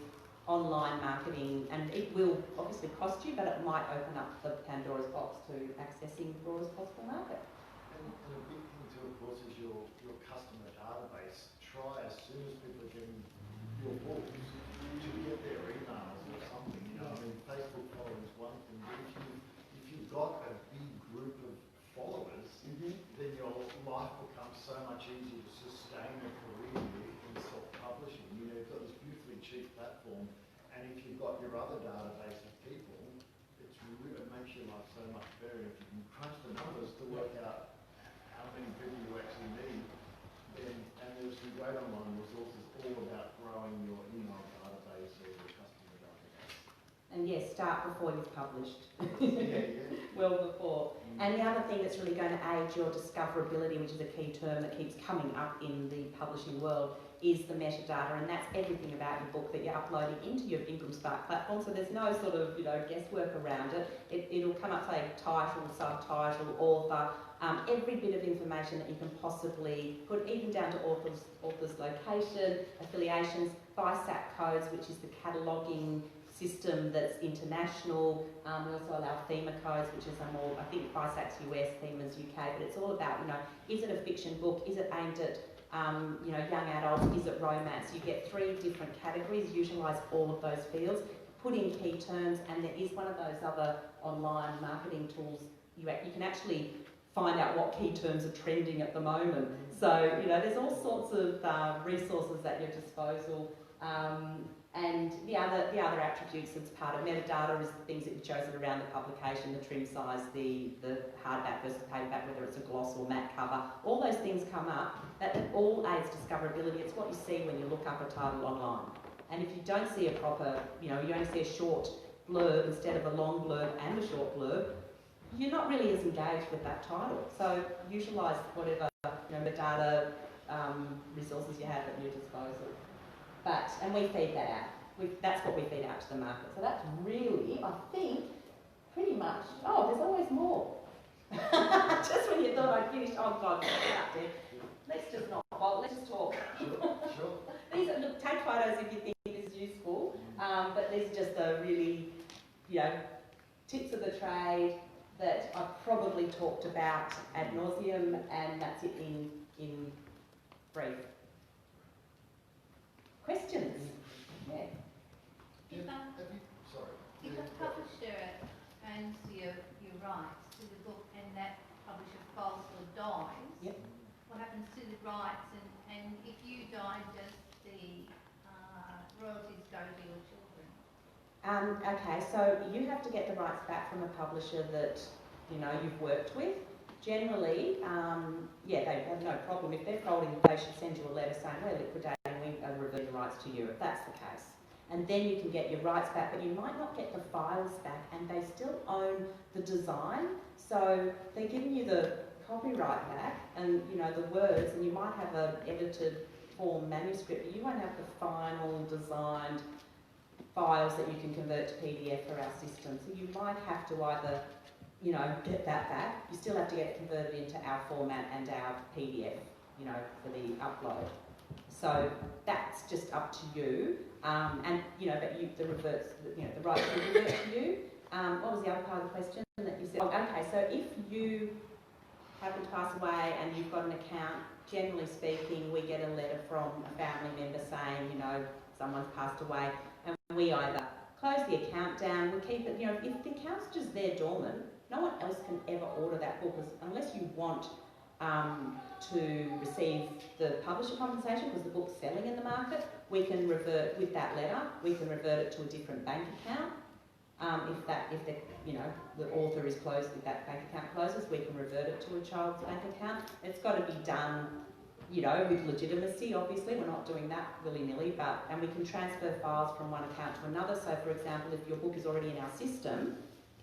online marketing, and it will obviously cost you, but it might open up the Pandora's box to accessing the broadest possible market. And a big thing too, of course, is your customer database. Try as soon as people are getting your books to get their emails or something. I mean, Facebook following is one thing, but if you've got a big group of followers, then your life becomes so much easier to sustain a career in self-publishing. You've got this beautifully cheap platform, and if you've got your other database of people, it makes your life so much better. If you can crunch the numbers to work out how many people you actually need, then, and there's some great online resources all about growing your email database or your customer database. And yes, start before you've published. Yeah. Well before. And the other thing that's really going to aid your discoverability, which is a key term that keeps coming up in the publishing world, is the metadata, and that's everything about your book that you're uploading into your Ingram Spark platform, so there's no sort of guesswork around it. It'll come up, say, title, subtitle, author, every bit of information that you can possibly put, even down to author's location, affiliations, BISAC codes, which is the cataloguing system that's international. We also allow FEMA codes, which is I think BISAC's US, FEMA's UK, but it's all about, is it a fiction book? Is it aimed at young adults? Is it romance? You get 3 different categories, utilise all of those fields, put in key terms, and there is one of those other online marketing tools. You can actually find out what key terms are trending at the moment. So, there's all sorts of resources at your disposal. And the other attributes that's part of metadata is the things that you've chosen around the publication, the trim size, the hardback versus paperback, whether it's a gloss or matte cover. All those things come up. That all aids discoverability. It's what you see when you look up a title online. And if you don't see a proper, you only see a short blurb instead of a long blurb and a short blurb, you're not really as engaged with that title. So utilise whatever metadata resources you have at your disposal. And we feed that out. That's what we feed out to the market. So that's really, I think, pretty much. Oh, there's always more. Just when you thought I'd finished, oh God, get out there. Let's just not bother. Let's just talk. Sure. Look, take photos if you think this is useful. But these are just the really, tips of the trade that I've probably talked about ad nauseum, and that's it in brief. Questions? Yeah. If a publisher owns your rights to the book and that publisher falls or dies, Yep. what happens to the rights, and if you die, does the royalties go to your children? Okay, so you have to get the rights back from a publisher that you've worked with. Generally, they have no problem. If they're folding, they should send you a letter saying we're liquidating, we revert the rights to you, if that's the case. And then you can get your rights back, but you might not get the files back, and they still own the design. So they're giving you the copyright back and the words, and you might have an edited form manuscript, but you won't have the final designed files that you can convert to PDF for our system. So you might have to either get that back. You still have to get it converted into our format and our PDF, for the upload. So that's just up to you. But the rights will revert to you. What was the other part of the question that you said? Oh, okay, so if you happen to pass away and you've got an account, generally speaking, we get a letter from a family member saying, someone's passed away, and we either close the account down, we keep it, if the account's just there dormant, no one else can ever order that book unless you want to receive the publisher compensation because the book's selling in the market. We can revert with that letter. We can revert it to a different bank account. If the author is closed, if that bank account closes, we can revert it to a child's bank account. It's got to be done, you know, with legitimacy, obviously, we're not doing that willy-nilly, and we can transfer files from one account to another. So, for example, if your book is already in our system,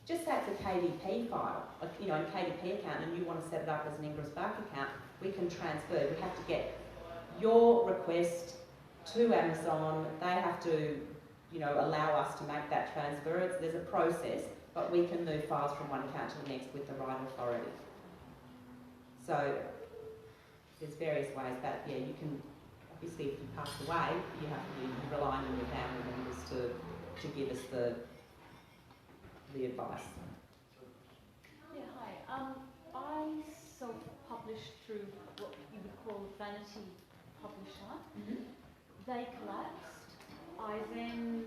just say it's a KDP file, you know, a KDP account, and you want to set it up as an Ingram Spark account, we can transfer. We have to get your request to Amazon. They have to, you know, allow us to make that transfer. There's a process, but we can move files from one account to the next with the right authority. So there's various ways, but yeah, you can, obviously if you pass away, you have to be relying on your family members to give us the advice. Yeah, hi. I self-published through what you would call a vanity publisher. Mm-hmm. They collapsed. I then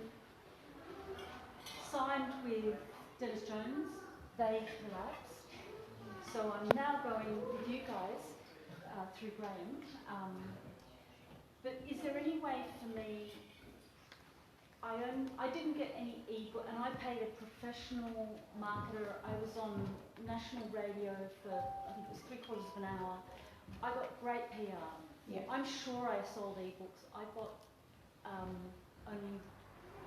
signed with Dennis Jones. They collapsed. So I'm now going with you guys through Graham. But is there any way for me? I didn't get any e-book, and I paid a professional marketer. I was on national radio for, I think it was 3/4 of an hour. I got great PR. Yeah. I'm sure I sold e-books. I got only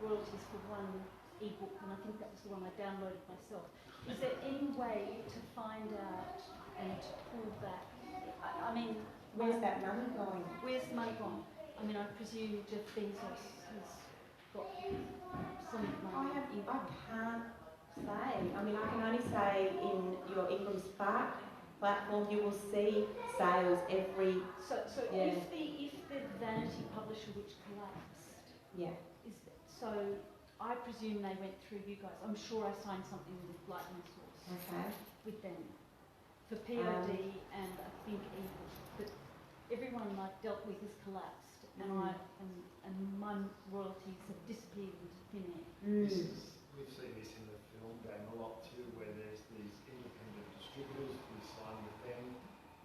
royalties for one e-book, and I think that was the one I downloaded myself. Is there any way to find out and to pull back? I mean, Where's that money going? where's the money gone? I mean, I presume Jeff Bezos has got some money. I can't say. I mean, I can only say in your Ingram Spark platform, you will see sales every. So Yeah. if the vanity publisher which collapsed, Yeah. so I presume they went through you guys. I'm sure I signed something with Lightning Source Okay. with them for POD and I think ebook. But everyone I've dealt with has collapsed, and and my royalties have disappeared into thin air. We've seen this in the film game a lot too, where there's these independent distributors, we sign with them,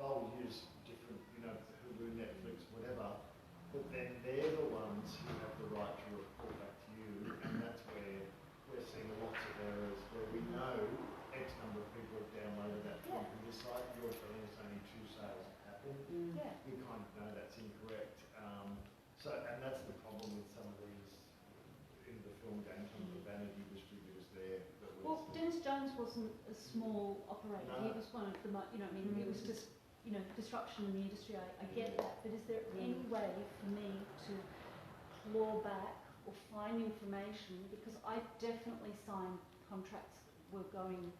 they'll use different, you know, Hulu, Netflix, whatever, but then they're the ones who have the right to report back to you, and that's where we're seeing lots of errors, where we know X number of people have downloaded that from this site, you're telling us only 2 sales have happened. Yeah. We kind of know that's incorrect. And that's the problem with some of these in the film game, some of the vanity distributors there. Well, Dennis Jones wasn't a small operator. No. He was one of the, you know, I mean, it was just, you know, disruption in the industry. I get that, but is there any way for me to claw back or find information? Because I definitely signed contracts that were going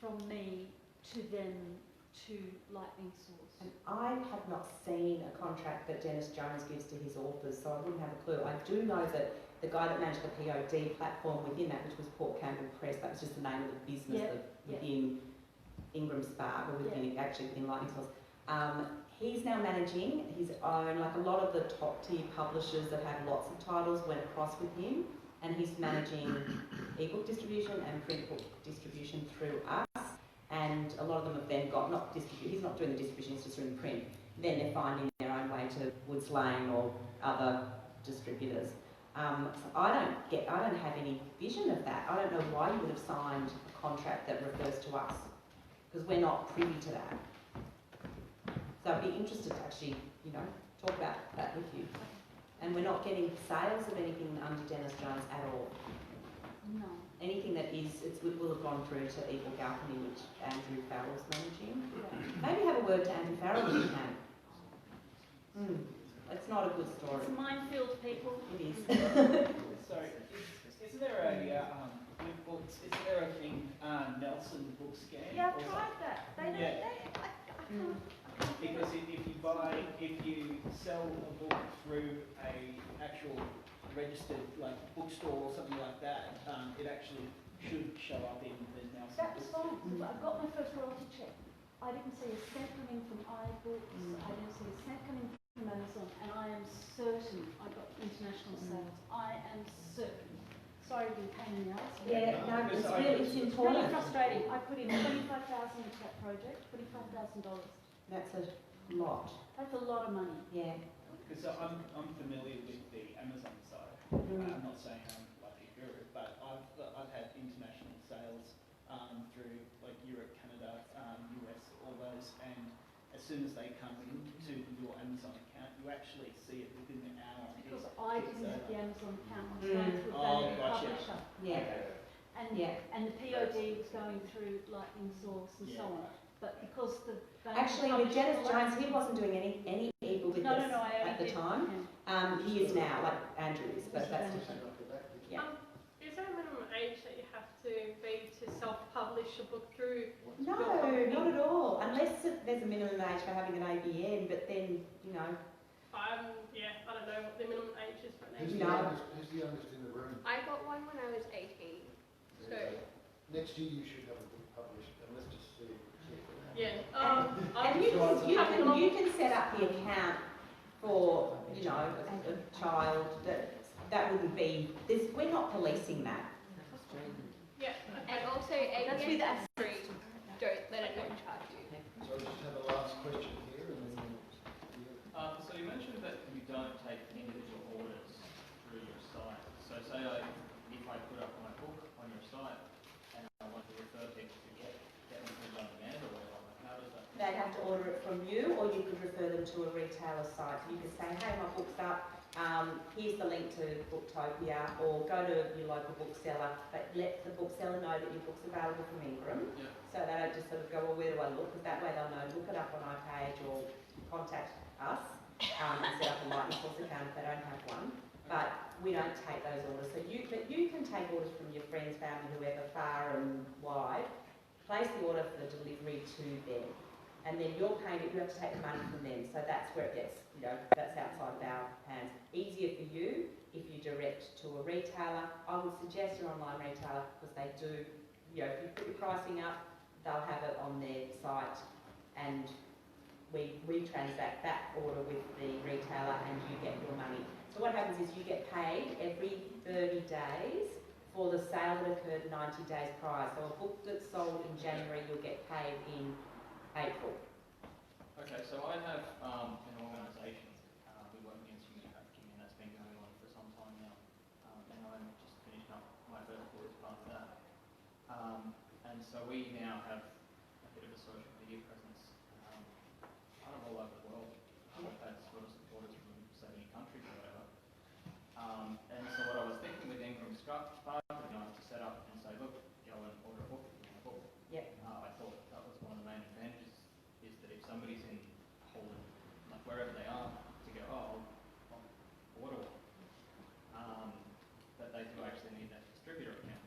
from me to them to Lightning Source. And I have not seen a contract that Dennis Jones gives to his authors, so I wouldn't have a clue. I do know that the guy that managed the POD platform within that, which was Port Campbell Press, that was just the name of the business within Ingram Spark, or within actually within Lightning Source. He's now managing his own, like a lot of the top tier publishers that have lots of titles went across with him, and he's managing ebook distribution and print book distribution through us. And a lot of them have then got, he's not doing the distribution, he's just doing the print. Then they're finding their own way to Woods Lane or other distributors. So I don't have any vision of that. I don't know why you would have signed a contract that refers to us, because we're not privy to that. So I'd be interested to actually, you know, talk about that with you. And we're not getting sales of anything under Dennis Jones at all. No. Anything that is, it will have gone through to ebook Alchemy, which Andrew Farrell's managing. Yeah. Maybe have a word to Andrew Farrell if you can. It's not a good story. It's a minefield, people. It is. Sorry, isn't there with books, isn't there a thing, Nelson book scan? Yeah, I've or tried that. They don't, Yeah. I can't. Because if you sell a book through a actual registered like bookstore or something like that, it actually should show up in the Nelson. That was fine. I got my first royalty check. I didn't see a cent coming from iBooks. I didn't see a cent coming from Amazon, and I am certain I got international sales. I am certain. Sorry to be a pain in the ass. Yeah, no, it's Really important. frustrating. I put in $25,000 into that project. $25,000. That's a lot. That's a lot of money. Yeah. Because I'm familiar with the Amazon side. I'm not saying I'm like a guru, but I've had international sales through like Europe, Canada, US, all those, and as soon as they come into your Amazon account, you actually see it within the hour. Because I didn't have the Amazon account, I was Mm. going through a Oh, value gotcha. publisher. Yeah. And, Yeah. and the POD was going through Lightning Source and so on. But because the value Actually, with publisher Dennis was- Jones, he wasn't doing any ebook with No, us I only at the did- time. yeah. He is now, like Andrew is, but that's Andrew. different. Yeah. Is there a minimum age that you have to be to self-publish a book through? No, not at all. Unless there's a minimum age for having an ABN, but then, you know, I don't know what the minimum age is for an Who's age. the No. youngest? Who's the youngest in the room? I got one when I was 18. So Next year you should have a book published, and let's just see. Yeah. and you can set up the account for, you know, a child that wouldn't be, we're not policing that. Yeah. And Okay. also, That's with ABN is free. Don't let it charge you. So we just have a last question here, and then So you mentioned that you don't take individual orders through your site. So say if I put up my book on your site and I want to refer people to get them printed on demand or whatever, how does that? They'd have to order it from you, or you could refer them to a retailer site. You could say, hey, my book's up, here's the link to Booktopia, or go to your local bookseller, but let the bookseller know that your book's available from Ingram. Yeah. So they don't just sort of go, well, where do I look? Because that way they'll know, look it up on our page or contact us and set up a Lightning Source account if they don't have one. But we don't take those orders. But you can take orders from your friends, family, whoever, far and wide. Place the order for the delivery to them. And then you're paying it, you have to take the money from them. So that's where it gets, you know, that's outside of our hands. Easier for you if you direct to a retailer. I would suggest your online retailer because they do, you know, if you put your pricing up, they'll have it on their site and we transact that order with the retailer and you get your money. So what happens is you get paid every 30 days for the sale that occurred 90 days prior. So a book that's sold in January, you'll get paid in April. Okay, so I have an organisation we work against human trafficking, and that's been going on for some time now. And I'm just finishing up my first book as part of that. And so we now have a bit of a social media presence kind of all over the world. We've had sort of supporters from so many countries or whatever. And so what I was thinking with Ingram Spark would be nice to set up and say, look, go and order a book if you want a book. Yep. I thought that was one of the main advantages, is that if somebody's in Holland, like wherever they are, to go, oh, I'll order one. That they do actually need that distributor account.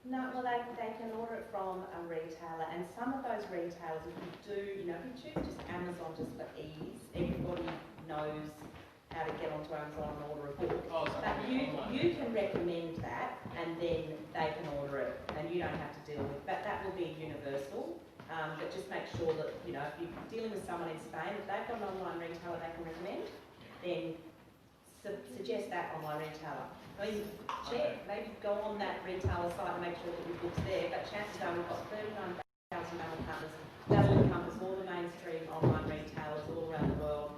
No, well they can order it from a retailer and some of those retailers, if you do, you know, if you choose just Amazon just for ease, everybody knows how to get onto Amazon and order a book. Oh, so But you can recommend that and then they can order it and you don't have to deal with that. That will be universal. But just make sure that, you know, if you're dealing with someone in Spain, if they've got an online retailer they can recommend, then suggest that online retailer. I mean, check, maybe go on that retailer site and make sure that your book's there, but chances are we've got 39,000 other partners. That will encompass all the mainstream online retailers all around the world.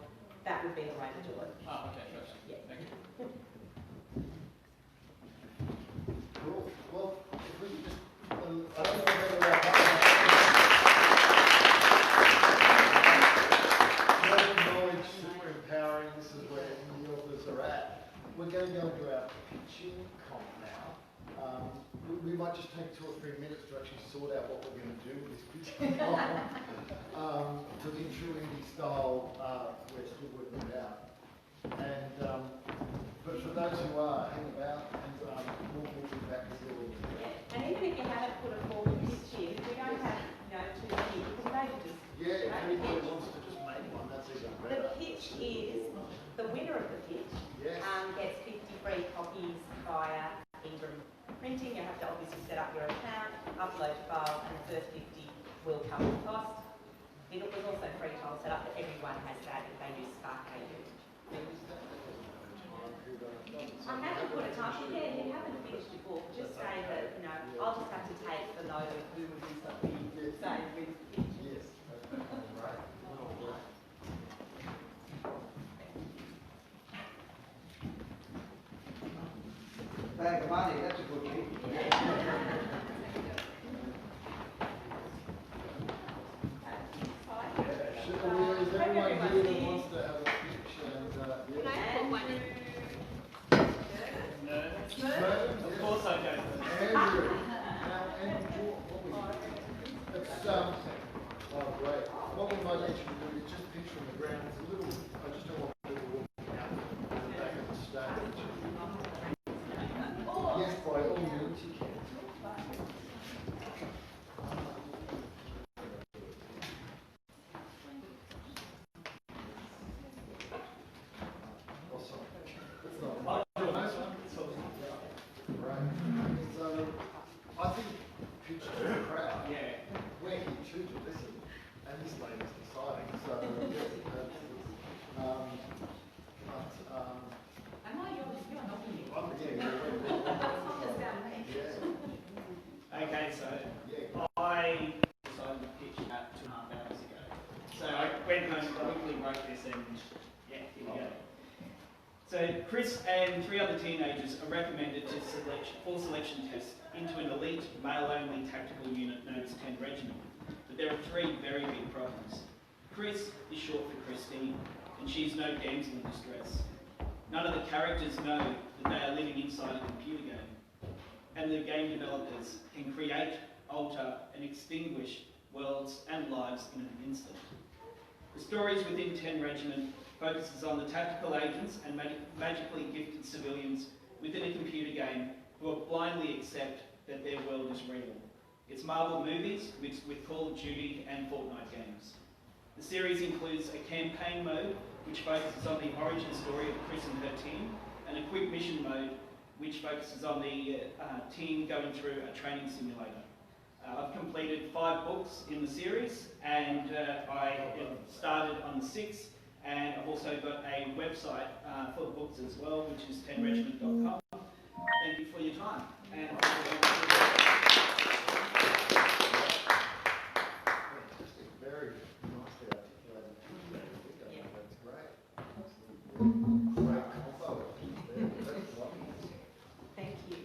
That would be the way to do it. Oh, okay, gotcha. Yeah. Thank you. cool. Well, if we could just, I don't know whether wrap up. More knowledge, super empowering. This is where the authors are at. We're going to go into our pitching comp now. We might just take 2 or 3 minutes to actually sort out what we're going to do with this pitching comp. For the true indie style, we're still working it out. And but for those who are, hang about and we'll be back as well. And even if you haven't put a formal pitch in, if we don't have, you know, too many, you can maybe just Yeah, if make a anybody pitch. wants to just make one, that's even The better. pitch is, the winner of the pitch Yes. gets 50 free copies via Ingram Printing. You have to obviously set up your account, upload your file, and the first 50 will cover the cost. It was also free trial set up, but everyone has that if they use Spark AU. I haven't put a time, yeah, you haven't finished your book, just say that, you know, I'll just have to take the note of who would be something, say with pitch. Yes. Right. Bag of money, that's a good thing. Should and yeah, here we go. So Chris and 3 other teenagers are recommended for selection test into an elite, male-only tactical unit known as 10 Regiment. But there are 3 very big problems. Chris is short for Christine, and she's no damsel in distress. None of the characters know that they are living inside a computer game, and the game developers can create, alter, and extinguish worlds and lives in an instant. The stories within 10 Regiment focuses on the tactical agents and magically gifted civilians within a computer game who blindly accept that their world is real. It's Marvel movies mixed with Call of Duty and Fortnite games. The series includes a campaign mode which focuses on the origin story of Chris and her team, and a quick mission mode which focuses on the team going through a training simulator. I've completed 5 books in the series, and I started on the 6th, and I've also got a website for the books as well, which is 10regiment.com. Thank you for your time. And very nicely articulated. That's great. Great combo. Thank you.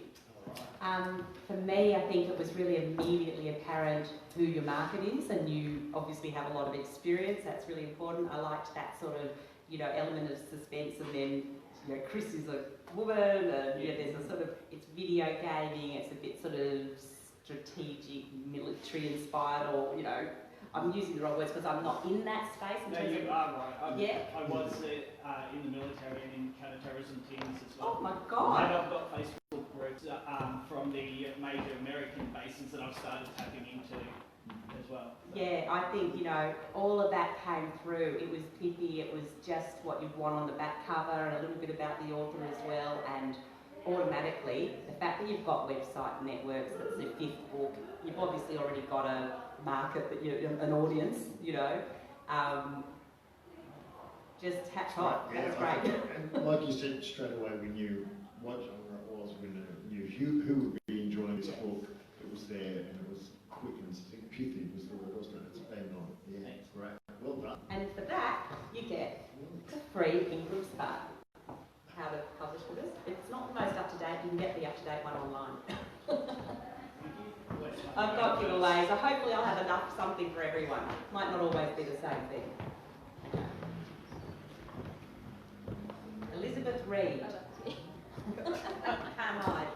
For me, I think it was really immediately apparent who your market is, and you obviously have a lot of experience. That's really important. I liked that sort of, element of suspense, and then, Chris is a woman, and there's a sort of, it's video gaming, it's a bit sort of strategic, military inspired, or, I'm using the wrong words because I'm not in that space. no, you are right. I was in the military and in counter-terrorism teams as well. Oh my God. And I've got Facebook groups from the major American bases that I've started tapping into as well. Yeah, I think, all of that came through. It was pithy, it was just what you'd want on the back cover, and a little bit about the author as well, and automatically, the fact that you've got website networks, that's the 5th book, you've obviously already got a market, that an audience, just hats off. That's great. And like you said, straight away we knew what genre it was, we knew who would be enjoying this book. It was there, and it was quick and pithy was the word, wasn't it? It's bang on. Yeah, great. Well done. And for that, you get a free Ingram Spark. How to publish with us. It's not the most up-to-date, you can get the up-to-date one online. I've got giveaways, so hopefully I'll have something for everyone. Might not always be the same thing. Elizabeth Reed. Can't hide.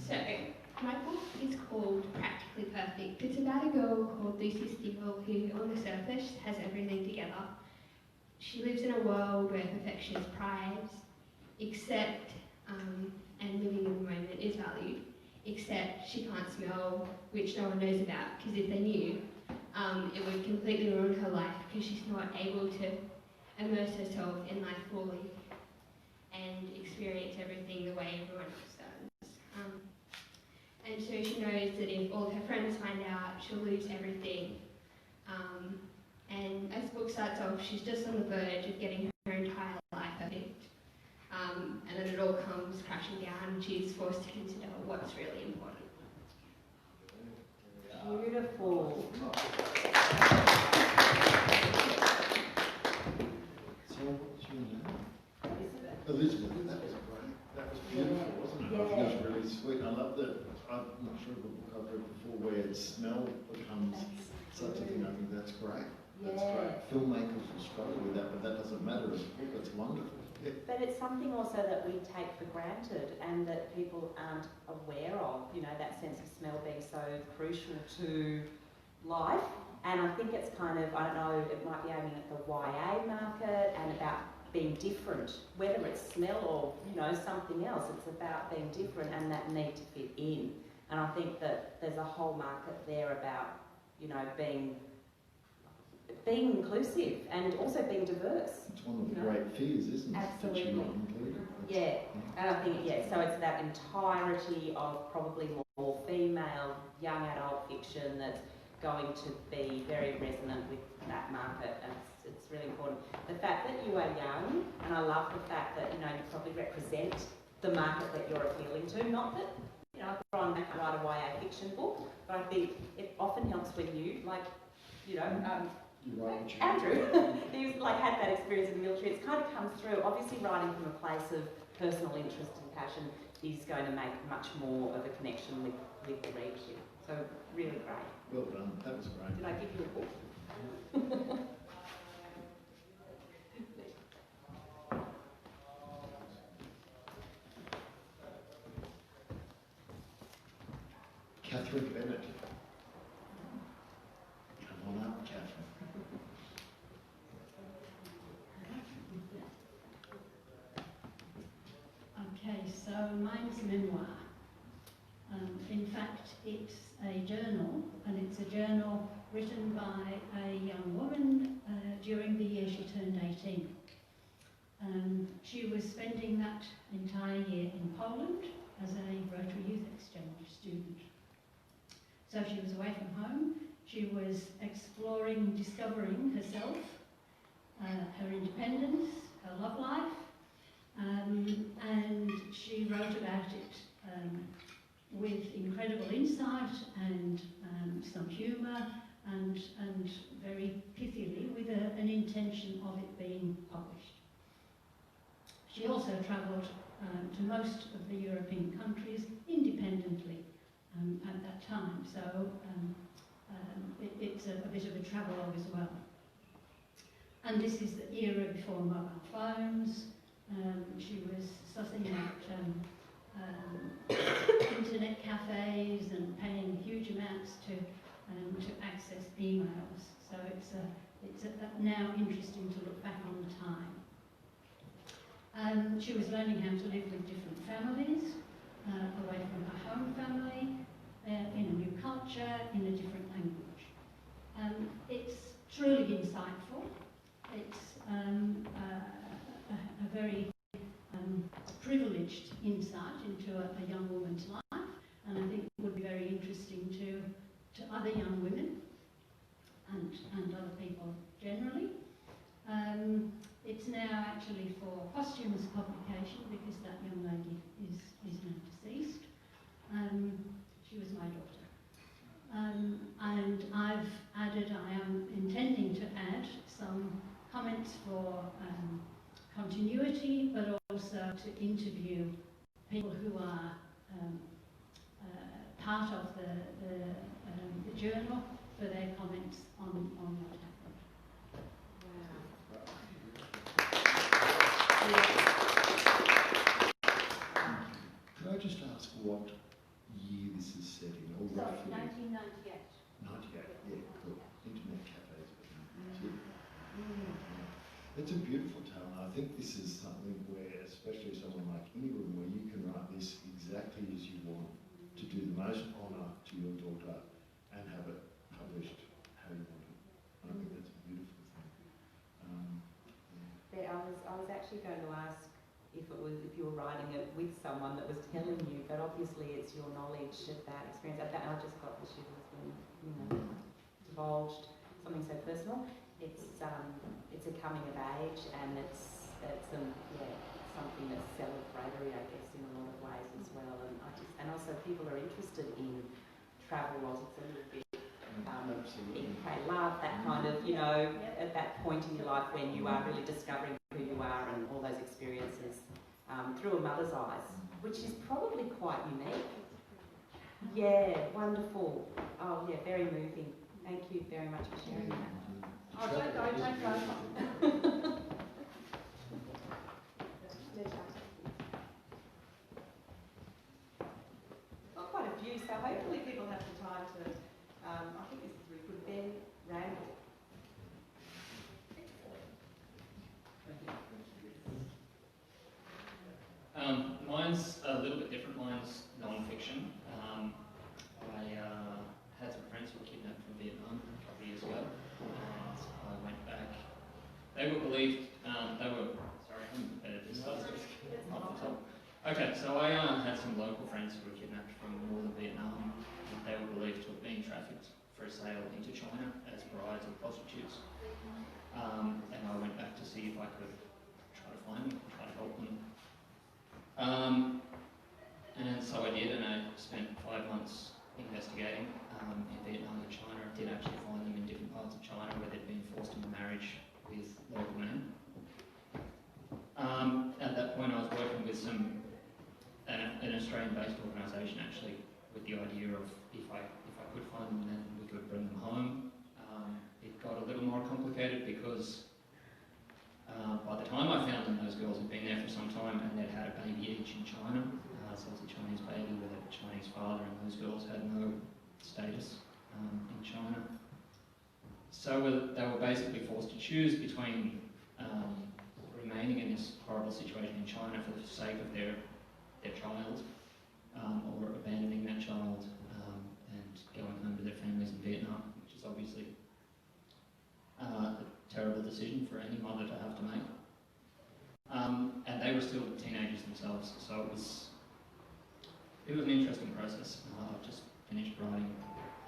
So, my book is called Practically Perfect. It's about a girl called Lucy Steele who, on the surface, has everything together. She lives in a world where perfection is prized, and living in the moment is valued, except she can't smell, which no one knows about, because if they knew, it would completely ruin her life, because she's not able to immerse herself in life fully and experience everything the way everyone else does. And so she knows that if all of her friends find out, she'll lose everything. And as the book starts off, she's just on the verge of getting her entire life perfect. And then it all comes crashing down, and she's forced to consider what's really important. Beautiful. So what's your name? Elizabeth. That was great. That was beautiful, wasn't it? Yeah. I think it was really sweet. I love that. I'm not sure of a book I've read before where smell becomes such a thing. I think that's great. That's great. Filmmakers will struggle with that, but that doesn't matter as a book. It's wonderful. Yeah. But it's something also that we take for granted and that people aren't aware of, that sense of smell being so crucial to life. And I think it's kind of, I don't know, it might be aiming at the YA market and about being different, whether it's smell or, something else. It's about being different and that need to fit in. And I think that there's a whole market there about, being inclusive and also being diverse. It's one of the great fears, isn't it? Absolutely. That you're not included. Yeah, and I think, so it's that entirety of probably more female, young adult fiction that's going to be very resonant with that market, and it's really important. The fact that you are young, and I love the fact that, you probably represent the market that you're appealing to, not that you know, I've gone back and write a YA fiction book, but I think it often helps when you, like, you know, Andrew, he's like had that experience in the military. It kind of comes through. Obviously, writing from a place of personal interest and passion is going to make much more of a connection with the readership. So really great. Well done. That was great. Did I give you a book? Catherine Bennett. Come on up, Catherine. Okay, so mine's a memoir. In fact, it's a journal, and it's a journal written by a young woman during the year she turned 18. She was spending that entire year in Poland as a Rotary Youth Exchange student. So she was away from home. She was exploring, discovering herself, her independence, her love life, and she wrote about it with incredible insight and some humour and very pithily with an intention of it being published. She also travelled to most of the European countries independently at that time, so it's a bit of a travelogue as well. And this is the era before mobile phones. She was sussing out internet cafes and paying huge amounts to access emails. So it's now interesting to look back on the time. She was learning how to live with different families, away from her home family, in a new culture, in a different language. It's truly insightful. It's a very privileged insight into a young woman's life, and I think it would be very interesting to other young women and other people generally. It's now actually for posthumous publication because that young lady is now deceased. She was my daughter. And I've added, I am intending to add some comments for continuity, but also to interview people who are part of the journal for their comments on what happened. Could I just ask what year this is set in, or So, roughly? 1998. 98, yeah, cool. Internet cafes. It's a beautiful tale, and I think this is something where, especially someone like Ingram, where you can write this exactly as you want to do the most honour to your daughter and have it published how you want it. I think that's a beautiful thing. I was actually going to ask if you were writing it with someone that was telling you, but obviously it's your knowledge of that experience. I just got the shivers when divulged something so personal. It's a coming of age, and it's something that's celebratory, I guess, in a lot of ways as well. And also people are interested in travel laws. It's a little bit eat, pray, love, that kind of, at that point in your life when you are really discovering who you are and all those experiences through a mother's eyes, which is probably quite unique. Yeah, wonderful. Oh, yeah, very moving. Thank you very much for sharing that. Oh, don't go. Got quite a few, so hopefully people have the time to, I think this is really good. Ben, Randall. Mine's a little bit different. Mine's non-fiction. I had some friends who were kidnapped from Vietnam a couple of years ago, and I went back. They were believed, sorry, I haven't edited this off the top. Okay, so I had some local friends who were kidnapped from northern Vietnam. They were believed to have been trafficked for sale into China as brides or prostitutes. And I went back to see if I could try to find them, try to help them. And so I did, and I spent 5 months investigating in Vietnam and China. I did actually find them in different parts of China where they'd been forced into marriage with local men. At that point I was working with an Australian-based organisation actually, with the idea of if I could find them then we could bring them home. It got a little more complicated because by the time I found them, those girls had been there for some time and they'd had a baby each in China. So it was a Chinese baby with a Chinese father, and those girls had no status in China. So they were basically forced to choose between remaining in this horrible situation in China for the sake of their child, or abandoning that child and going home to their families in Vietnam, which is obviously a terrible decision for any mother to have to make. And they were still teenagers themselves, so it was an interesting process. I've just finished writing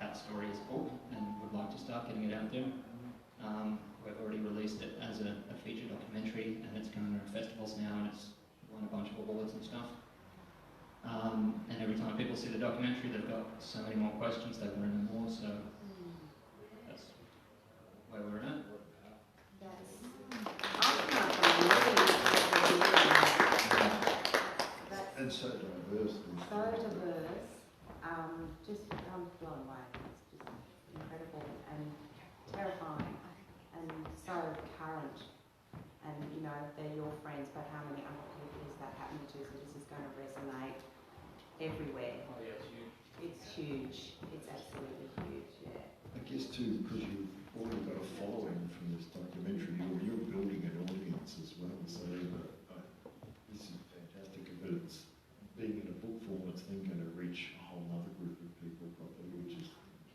that story as a book and would like to start getting it out there. We've already released it as a feature documentary, and it's going to festivals now, and it's won a bunch of awards and stuff. And every time people see the documentary, they've got so many more questions, they want to know more, so that's where we're at. And so diverse. So diverse. I'm blown away. It's just incredible and terrifying and so current. And you know, they're your friends, but how many other people is that happening to? So this is going to resonate everywhere. Oh yeah, it's huge. It's huge. It's absolutely huge, yeah. I guess too, because you've already got a following from this documentary, you're building an audience as well. So this is fantastic. But it's being in a book form, it's then going to reach a whole other group of people properly, which is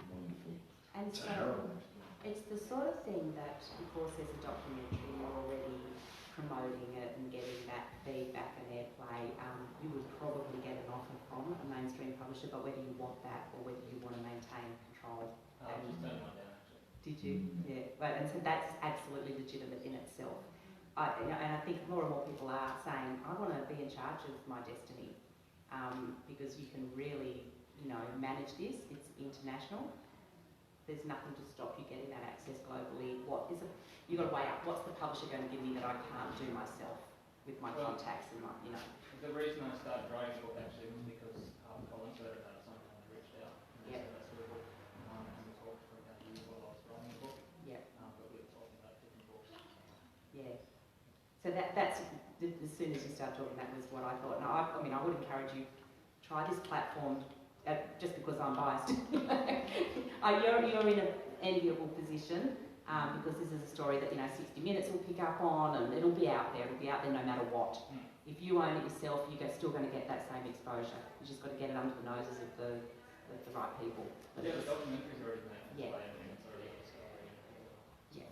wonderful. And it's so harrowing. it's the sort of thing that, because there's a documentary, you're already promoting it and getting that feedback and airplay. You would probably get an offer from a mainstream publisher, but whether you want that or whether you want to maintain control. I just turned one down actually. Did you? Yeah. Right. And so that's absolutely legitimate in itself. And I think more and more people are saying, I want to be in charge of my destiny, because you can really, manage this. It's international. There's nothing to stop you getting that access globally. You've got to weigh up, what's the publisher going to give me that I can't do myself with my contacts and my, The reason I started writing the book actually was because Colin heard about something and I reached out. And Yeah. so that's the book. And we talked for about a year while I was writing the book. Yeah. But we were talking about different books. Yeah. So that's, as soon as you start talking, that was what I thought. Now, I would encourage you, try this platform, just because I'm biased. You're in an enviable position, because this is a story that 60 Minutes will pick up on, and it'll be out there. It'll be out there no matter what. If you own it yourself, you're still going to get that same exposure. You just got to get it under the noses of the right people. But yeah, the documentary's already made. Yeah. It's already got a story. Yeah.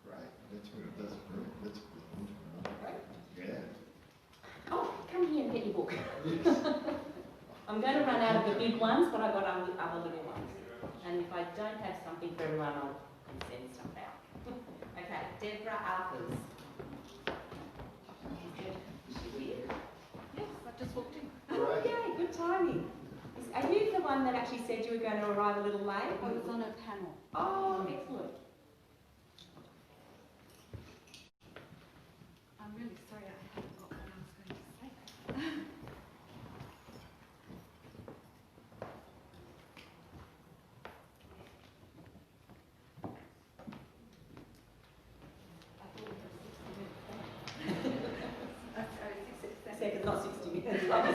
Right. That's brilliant. That's brilliant. Great. Yeah. Oh, come here and get your book. I'm going to run out of the big ones, but I've got other little ones. And if I don't have something for everyone, I'll send stuff out. Okay, Deborah Arthurs. Is she here? Yes, I've just walked in. Oh, yay, good timing. Are you the one that actually said you were going to arrive a little late? I was on a panel. Oh, excellent. I'm really sorry I haven't got what I was going to say. Seconds, not 60 minutes. I'm really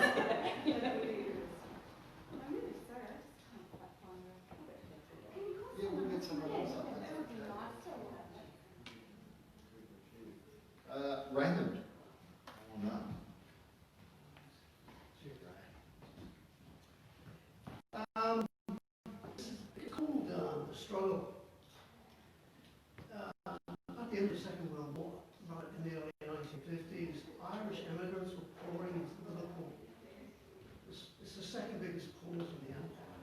sorry, I just can't quite find where I put it. Yeah, we'll get someone else up. That would be nice. Raymond. Oh, no. It's called The Struggle. At the end of the Second World War, right in the early 1950s, Irish immigrants were pouring into Liverpool. It's the second biggest port in the empire.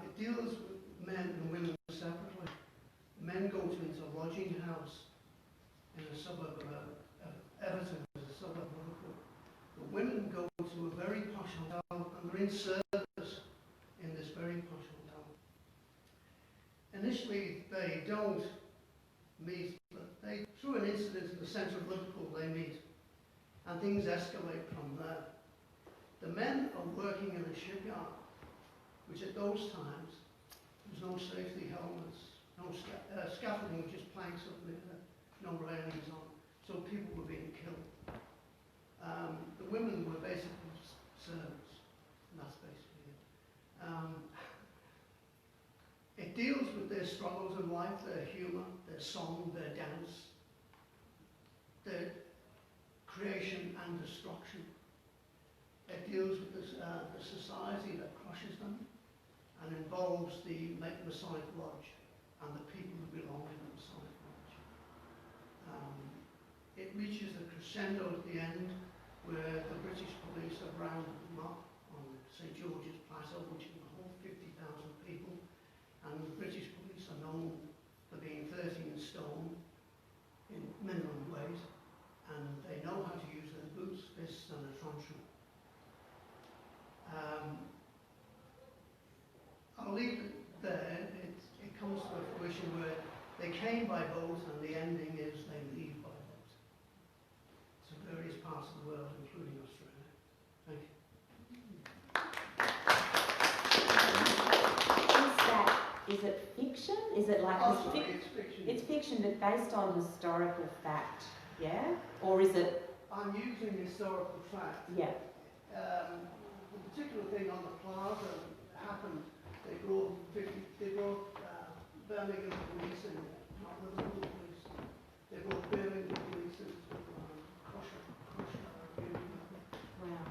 It deals with men and women separately. Men go into a lodging house in a suburb of Everton, a suburb of Liverpool. The women go to in service in this very posh hotel. Initially, they don't meet, but through an incident in the centre of Liverpool, they meet, and things escalate from there. The men are working in a shipyard, which at those times, there was no safety helmets, no scaffolding, just planks up there, no railings on, so people were being killed. The women were basically servants, and that's basically it. It deals with their struggles in life, their humour, their song, their dance, their creation and destruction. It deals with the society that crushes them and involves the Masonic Lodge and the people who belong to the Masonic Lodge. It reaches a crescendo at the end where the British police have rounded them up on St George's Plaza, which can hold 50,000 people, and the British police are known for being 13 stone in minimum weight, and they know how to use their boots, fists and a truncheon. I'll leave it there. It comes to a fruition where they came by boat and the ending is they leave by boat. To various parts of the world, including Australia. Thank you. Is it fiction? Is it like it's fiction. It's fiction, but based on historical fact, yeah? Or is it? I'm using historical fact. Yeah. The particular thing on the plaza happened. They brought Birmingham police in, not Liverpool police. They brought Birmingham police in to crush Wow.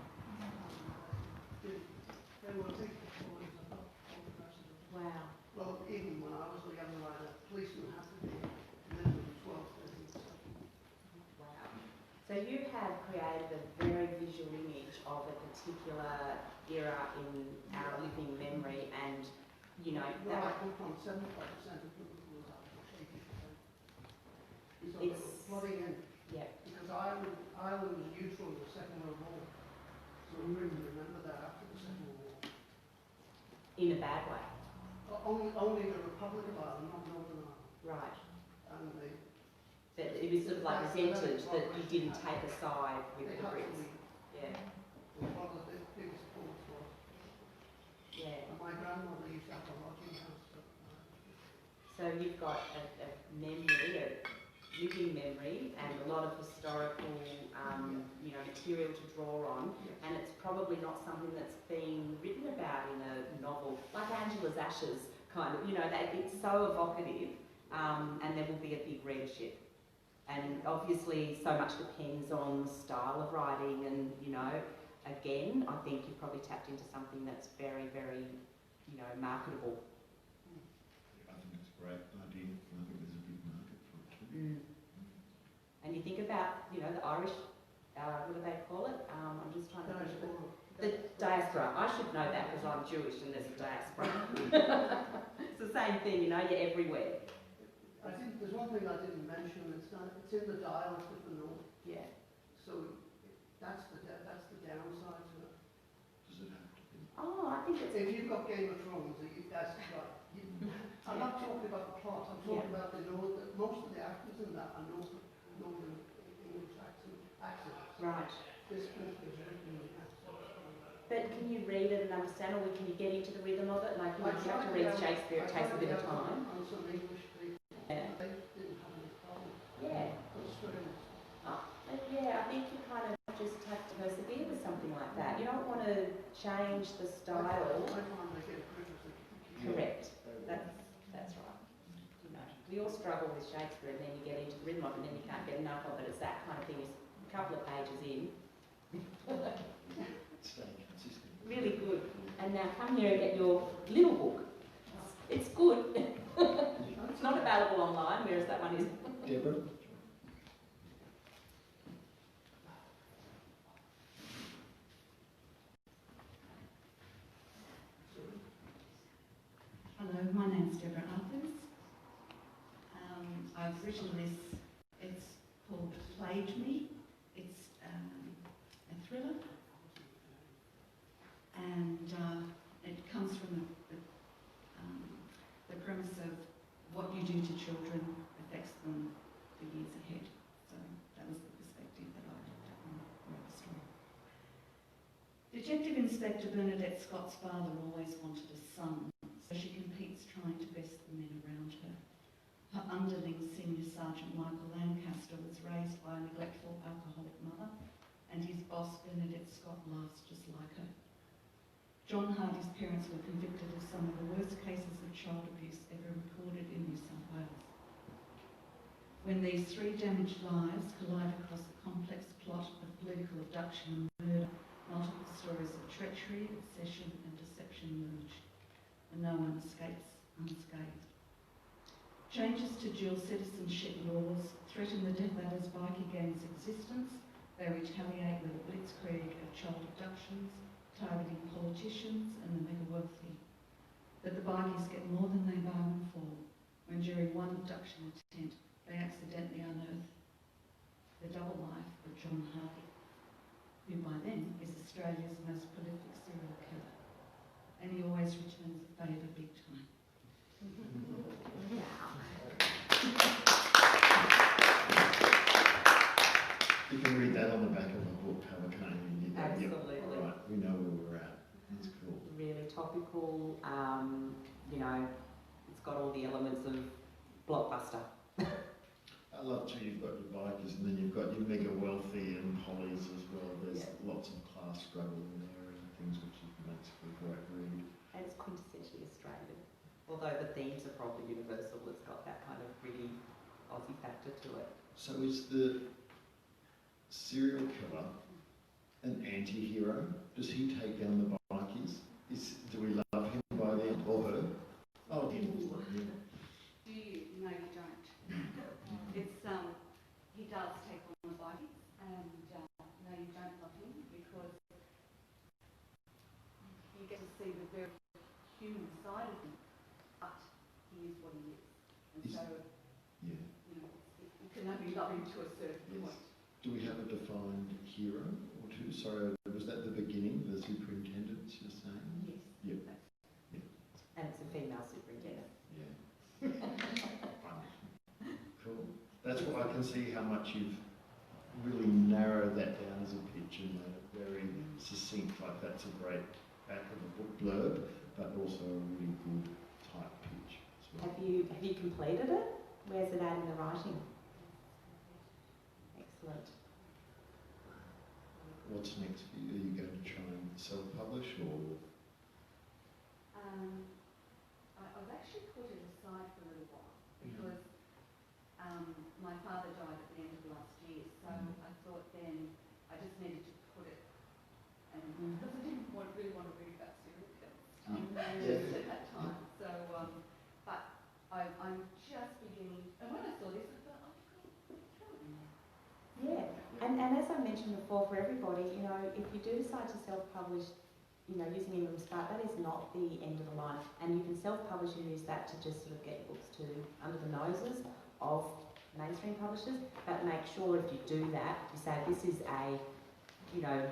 They were big boys, I thought, all the rest of them. Wow. Well, even when I was a young rider, policemen had to be minimum 12, 13. Wow. So you have created a very visual image of a particular era in our living memory, and you know Well, I that come from 75% of Liverpool is actually 80%. So it's flooding in. Yeah. Because Ireland was neutral in the Second World War. So we really remember that after the Second World War. in a bad way. Only the Republic of Ireland, not Northern Ireland. Right. And they, That it was sort of like resented that you didn't take a side with the Brits. Yeah. One of the biggest faults was. Yeah. And my grandmother used to have a lodging house. So you've got a memory, a living memory, and a lot of historical, material to draw on. And it's probably not something that's been written about in a novel, like Angela's Ashes, kind of. It's so evocative, and there will be a big readership. And obviously, so much depends on the style of writing, and again, I think you've probably tapped into something that's very, very, marketable. I think it's a great idea, and I think there's a big market for it too. And you think about, the Irish, what do they call it? I'm just trying to think of it. The diaspora. I should know that because I'm Jewish and there's a diaspora. It's the same thing, you're everywhere. I think there's one thing I didn't mention. It's in the dialect of the north. Yeah. So that's the downside to it. Does it have to be? Oh, I think it's. If you've got Game of Thrones, that's right. I'm not talking about the plot. I'm talking about the north. Most of the actors in that are northern English accents. Right. This book is written in accent. But can you read it and understand, or can you get into the rhythm of it? Like, you have to read Shakespeare, it takes a bit of time. On some English people, Yeah. they didn't have any problem. Yeah. Australians. Yeah, I think you kind of just have to persevere with something like that. You don't want to change the style. I find they get criticism. Correct. That's right. We all struggle with Shakespeare, and then you get into the rhythm of it, and then you can't get enough of it. It's that kind of thing. It's a couple of pages in. Really good. And now come here and get your little book. It's good. It's not available online, whereas that one is. Deborah? Hello, my name's Deborah Arthurs. I've written this, it's called Played Me. It's a thriller. And premise of what you do to children affects them for years ahead. So that was the perspective that I looked at when I wrote the story. Detective Inspector Bernadette Scott's father always wanted a son, so she competes trying to best the men around her. Her underling, Senior Sergeant Michael Lancaster, was raised by a neglectful alcoholic mother, and his boss, Bernadette Scott, laughs just like her. John Hardy's parents were convicted of some of the worst cases of child abuse ever recorded in New South Wales. When these three damaged lives collide across a complex plot of political abduction and murder, multiple stories of treachery, obsession and deception emerge, and no one escapes unscathed. Changes to dual citizenship laws threaten the Death Adder's bikie gang's existence. They retaliate with a blitzkrieg of child abductions, targeting politicians and the mega wealthy. But the bikies get more than they bargained for when during one abduction attempt they accidentally unearth the double life of John Hardy, who by then is Australia's most prolific serial killer. And he always returns the favour big time. You can read that on the back of the book cover, can't you? Absolutely. All right, we know where we're at. That's cool. Really topical. You know, it's got all the elements of blockbuster. I love too, you've got your bikers and then you've got your mega wealthy and pollies as well. There's lots of class struggle in there and things which makes for a great read. And it's quintessentially Australian. Although the themes are probably universal, it's got that kind of really Aussie factor to it. So is the serial killer an anti-hero? Does he take down the bikies? Do we love him by the end, or her? Oh, him. Yeah. Do you? No, you don't. It's he does take on the bikies, and no, you don't love him because you get to see the very human side of him, but he is what he is, and so you know you can only love him to a certain point. Do we have a defined hero or two? Sorry, was that the beginning, the superintendents you're saying? Yes. Yep. Yeah. And it's a female superintendent. Yeah. Cool. That's what I can see how much you've really narrowed that down as a pitch and made it very succinct. Like that's a great back of the book blurb, but also a really good type pitch as well. Have you completed it? Where's it at in the writing? Excellent. What's next for you? Are you going to try and self-publish or? I've actually put it aside for a little while because my father died at the end of last year, so I thought then I just needed to put it, and because I didn't really want to read about serial killers at that time. So, but I'm just beginning, and when I saw this, I thought, Yeah, and as I mentioned before, for everybody, you know, if you do decide to self-publish, you know, using Ingram Spark, that is not the end of the line. And you can self-publish and use that to just sort of get books to under the noses of mainstream publishers. But make sure if you do that, you say this is a, you know,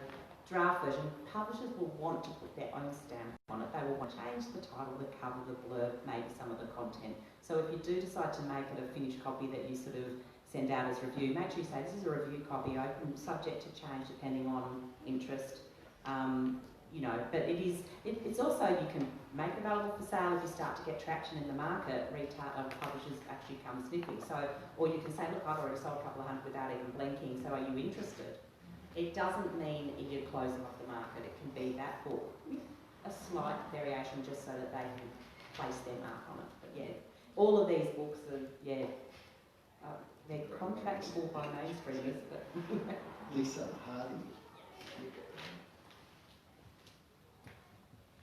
draft version. Publishers will want to put their own stamp on it. They will want to change the title, the cover, the blurb, maybe some of the content. So if you do decide to make it a finished copy that you sort of send out as review, make sure you say this is a review copy, open, subject to change depending on interest. You know, but it's also, you can make it available for sale if you start to get traction in the market. Retail publishers actually come sniffing. So, or you can say, look, I've already sold a couple of hundred without even blinking, so are you interested? It doesn't mean you're closing off the market. It can be that book with a slight variation just so that they can place their mark on it. But yeah, all of these books are, they're contractable by mainstreamers, but Lisa Hardy.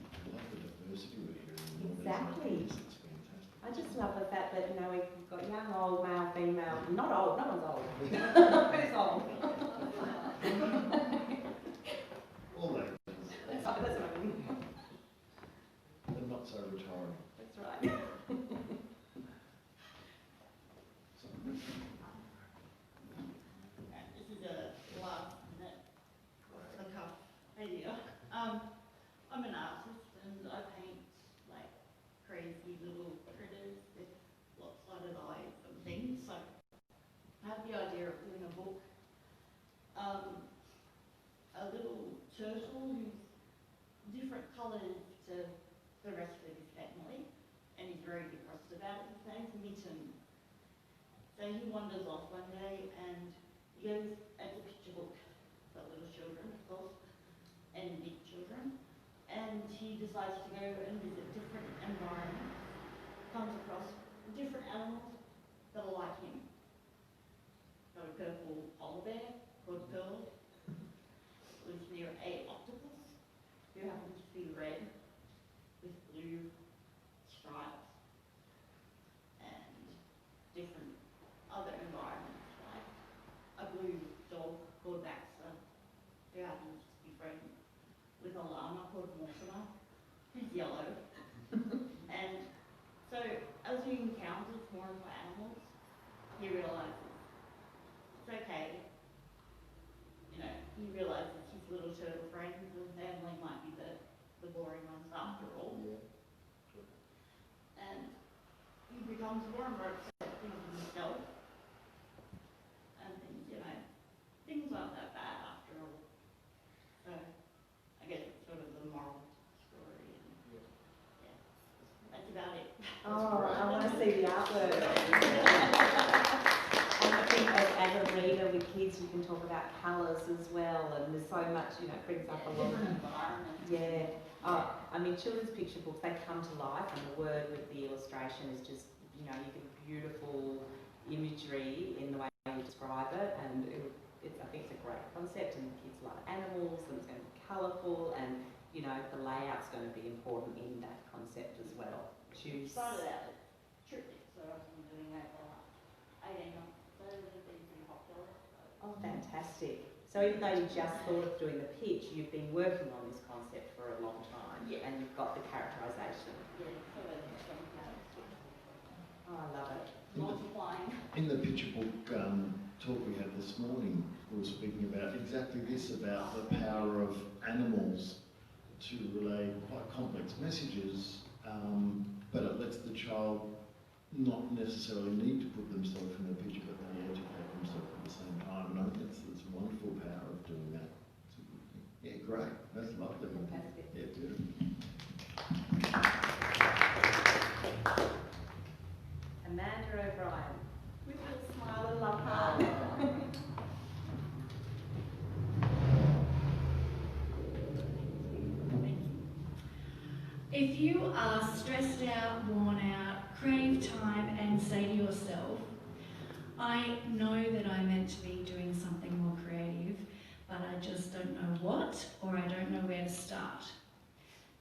I love the diversity we're hearing. Exactly. It's fantastic. I just love the fact that, you know, we've got young, old, male, female, not old, no one's old. Who's old? All ages. That's what I mean. But not so retiring. That's right. This is a last minute off the cuff video. I'm an artist and I paint like crazy little critters kitten. So he wanders off one day and he goes at the picture book for little children, of course, and big children. And he decides to go and visit different environments, comes across different animals that are like him. Got a purple polar bear called Pearl, lives near a octopus who happens to be red with blue stripes, and different other environments like a blue dog called Baxter who happens to be friends with a llama called Mortimer who's yellow. And so as he encounters more and more animals, he realises it's okay. You know, he realises his little turtle friends and family might be the boring ones after all. And he becomes more and more accepting of himself. And things, you know, things aren't that bad after all. So I guess it's sort of the moral story. And yeah, that's about it. Oh, I want to see the artwork. And I think as a reader with kids, you can talk about colours as well, and there's so much, you know, it brings up a lot of environments. Yeah. Oh, I mean, children's picture books, they come to life, and the word with the illustration is just, you know, you get beautiful imagery in the way you describe it, and I think it's a great concept, and kids love animals, and it's going to be colourful, and, you know, the layout's going to be important in that concept as well. Started out as triptych, so I've been doing that for like 18 months. So it's been pretty popular. Oh, fantastic. So even though you just thought of doing the pitch, you've been working on this concept for a long time, and you've got the characterisation. Yeah, so it's Oh, I love it. multiplying. In the picture book talk we had this morning, we were speaking about exactly this, about the power of animals to relay quite complex messages, but it lets the child not necessarily need to put themselves in the picture, but they educate themselves at the same time. And I think it's a wonderful power of doing that. It's a good thing. Yeah, great. That's lovely. Fantastic. Yeah, good. Amanda O'Brien, with a little smile and love heart. If you are stressed out, worn out, crave time, and say to yourself, I know that I'm meant to be doing something more creative, but I just don't know what, or I don't know where to start.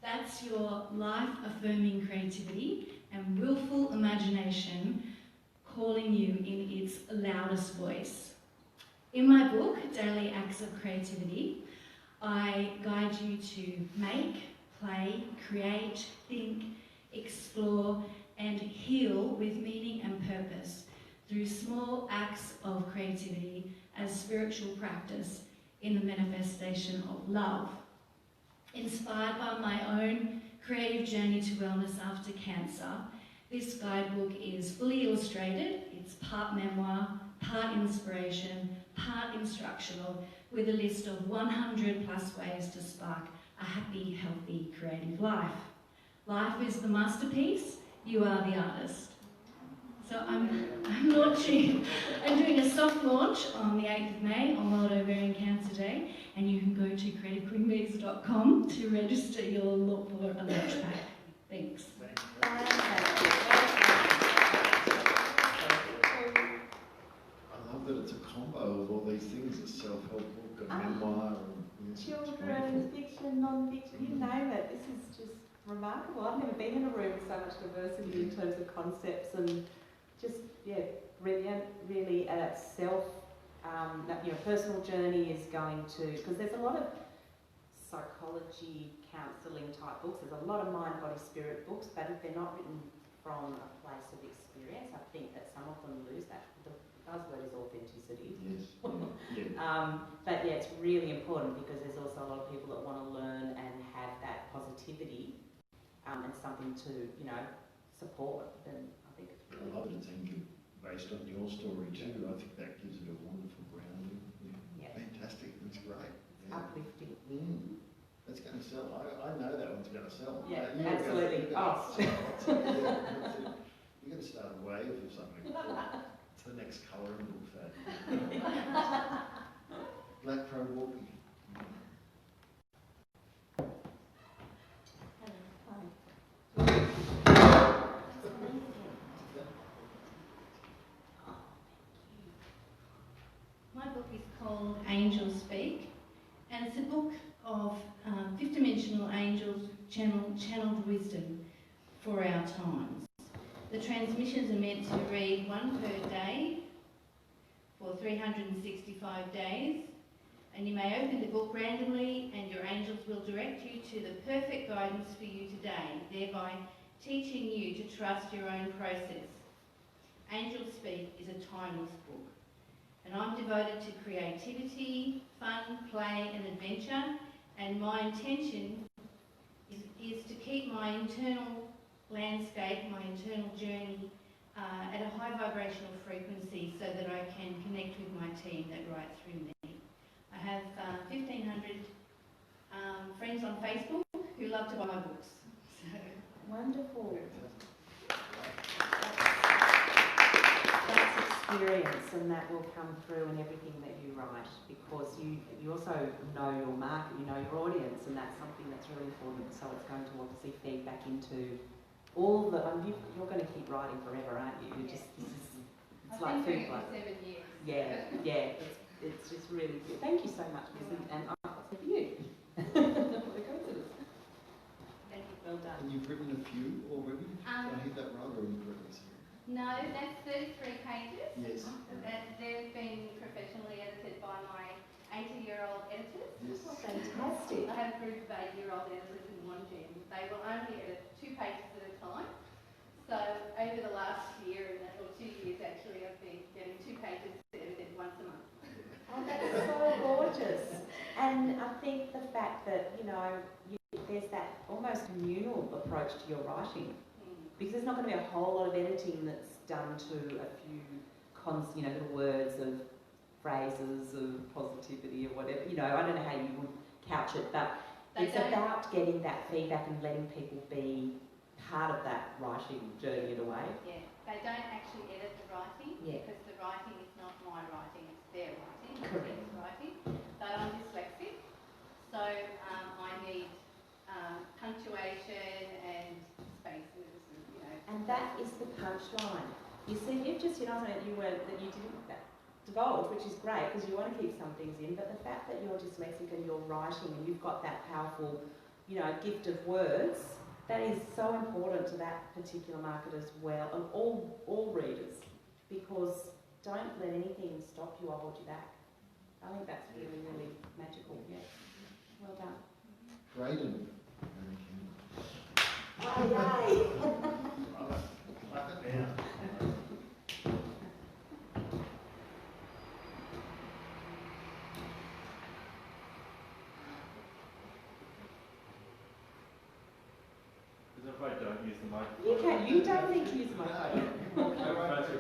That's your life-affirming creativity and willful imagination calling you in its loudest voice. In my book, Daily Acts of Creativity, I guide you to make, play, create, think, explore, and heal with meaning and purpose through small acts of creativity as spiritual practice in the manifestation of love. Inspired by my own creative journey to wellness after cancer, this guidebook is fully illustrated. It's part memoir, part inspiration, part instructional, with a list of 100 plus ways to spark a happy, healthy, creative life. Life is the masterpiece, you are the artist. So I'm doing a soft launch on the 8th of May on World Ovarian Cancer Day, and you can go to creativequeenbees.com to register your look for a launch pack. Thanks. I love that it's a combo of all these things, a self-help book, a memoir, and Children, fiction, non-fiction, you name it. This is just remarkable. I've never been in a room with so much diversity in terms of concepts, and just, yeah, brilliant. Really, personal journey is going to, because there's a lot of psychology, counselling type books. There's a lot of mind, body, spirit books, but if they're not written from a place of experience, I think that some of them lose that. The buzzword is authenticity. Yes. But yeah, it's really important because there's also a lot of people that want to learn and have that positivity and something to, you know, support. And I think it's really I love it. It's based on your story too. I think that gives it a wonderful grounding. Yeah. Fantastic. That's great. Yeah. Uplifting. That's going to sell. I know that one's going to sell. Yeah, absolutely. You're going to start a away if something. It's the next colour in book fad. Black Crow walking. My book is called Angels Speak, and it's a book of fifth-dimensional angels channeled wisdom for our times. The transmissions are meant to read one per day for 365 days, and you may open the book randomly and your angels will direct you to the perfect guidance for you today, thereby teaching you to trust your own process. Angels Speak is a timeless book, and I'm devoted to creativity, fun, play and adventure, and my intention is to keep my internal landscape, my internal journey at a high vibrational frequency so that I can connect with my team that write through me. I have 1,500 friends on Facebook who love to buy my books. So. Wonderful. That's experience, and that will come through in everything that you write, because you also know your market, you know your audience, and that's something that's really important. So it's going to obviously feed back into all the. You're going to keep writing forever, aren't you? You just it's like food. For 7 years. Yeah. It's just really good. Thank you so much, Lizzie, and I'll say for you. What a coincidence. Thank you. Well done. And you've written a few already? Did I hear that right, or you've written some? No, that's 33 pages. Yes. They've been professionally edited by my 80-year-old editors. Yes. Oh, fantastic. I have a group of 80-year-old editors in one gym. They will only edit 2 pages at a time. So over the last year, or 2 years actually, I've been getting 2 pages edited once a month. Oh, that's so gorgeous. And I think the fact that, there's that almost communal approach to your writing. Because there's not going to be a whole lot of editing that's done to a few little words of phrases of positivity or whatever. I don't know how you would couch it, but it's about getting that feedback and letting people be part of that writing journey in a way. Yeah, they don't actually edit the writing because the writing is not my writing, it's their writing, it's their writing. But I'm dyslexic, so I need punctuation and spaces. And that is the punchline. You see, you've just hit on it. You didn't divulge, which is great because you want to keep some things in. But the fact that you're dyslexic and you're writing and you've got that powerful, gift of words, that is so important to that particular market as well, and all readers, because don't let anything stop you or hold you back. I think that's really, really magical. Yeah. Well done. Braden. Oh, yay! Because if I don't use the microphone... You don't need to use the microphone. I'm trying to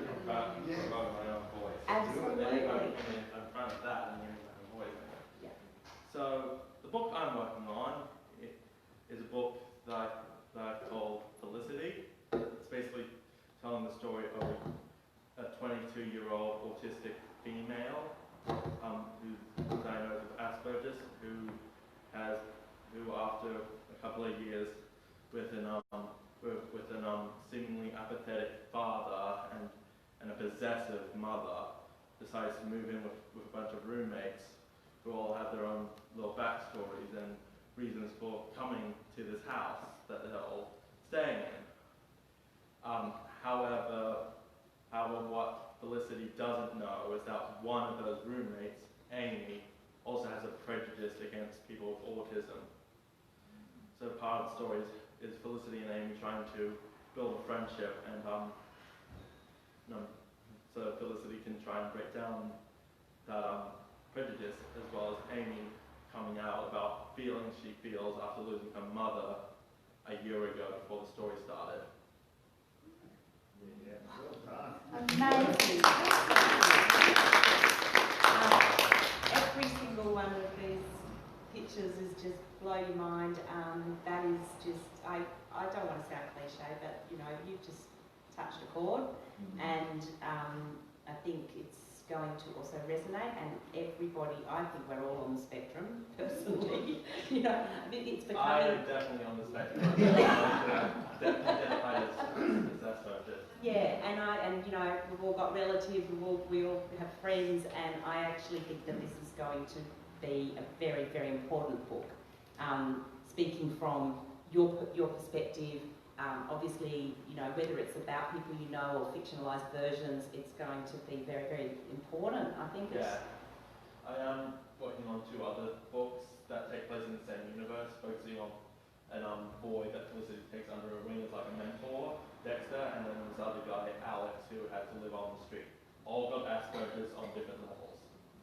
promote my own voice. Absolutely. If I come in front of that and use my own voice. Yeah. So, the book I'm working on is a book that I've called Felicity. It's basically telling the story of a 22-year-old autistic female who's diagnosed with Asperger's, who after a couple of years with an seemingly apathetic father and a possessive mother, decides to move in with a bunch of roommates who all have their own little backstories and reasons for coming to this house that they're all staying in. However, what Felicity doesn't know is that one of those roommates, Amy, also has a prejudice against people with autism. So part of the story is Felicity and Amy trying to build a friendship, and so Felicity can try and break down that prejudice, as well as Amy coming out about feelings she feels after losing her mother a year ago before the story started. Yeah, well done. Amazing. Every single one of these pictures is just blow your mind. That is just, I don't want to sound cliche, but you've just touched a chord. and I think it's going to also resonate, and everybody, I think we're all on the spectrum, personally. You know, it's becoming... I am definitely on the spectrum. Definitely as that subject. Yeah, and you know, we've all got relatives, we all have friends, and I actually think that this is going to be a very, very important book. Speaking from your perspective, obviously, you know, whether it's about people you know or fictionalised versions, it's going to be very, very important. I think it's... Yeah. I am working on 2 other books that take place in the same universe, focusing on a boy that Felicity takes under her wing as like a mentor, Dexter, and then this other guy, Alex, who had to live on the street. All got Asperger's on different levels.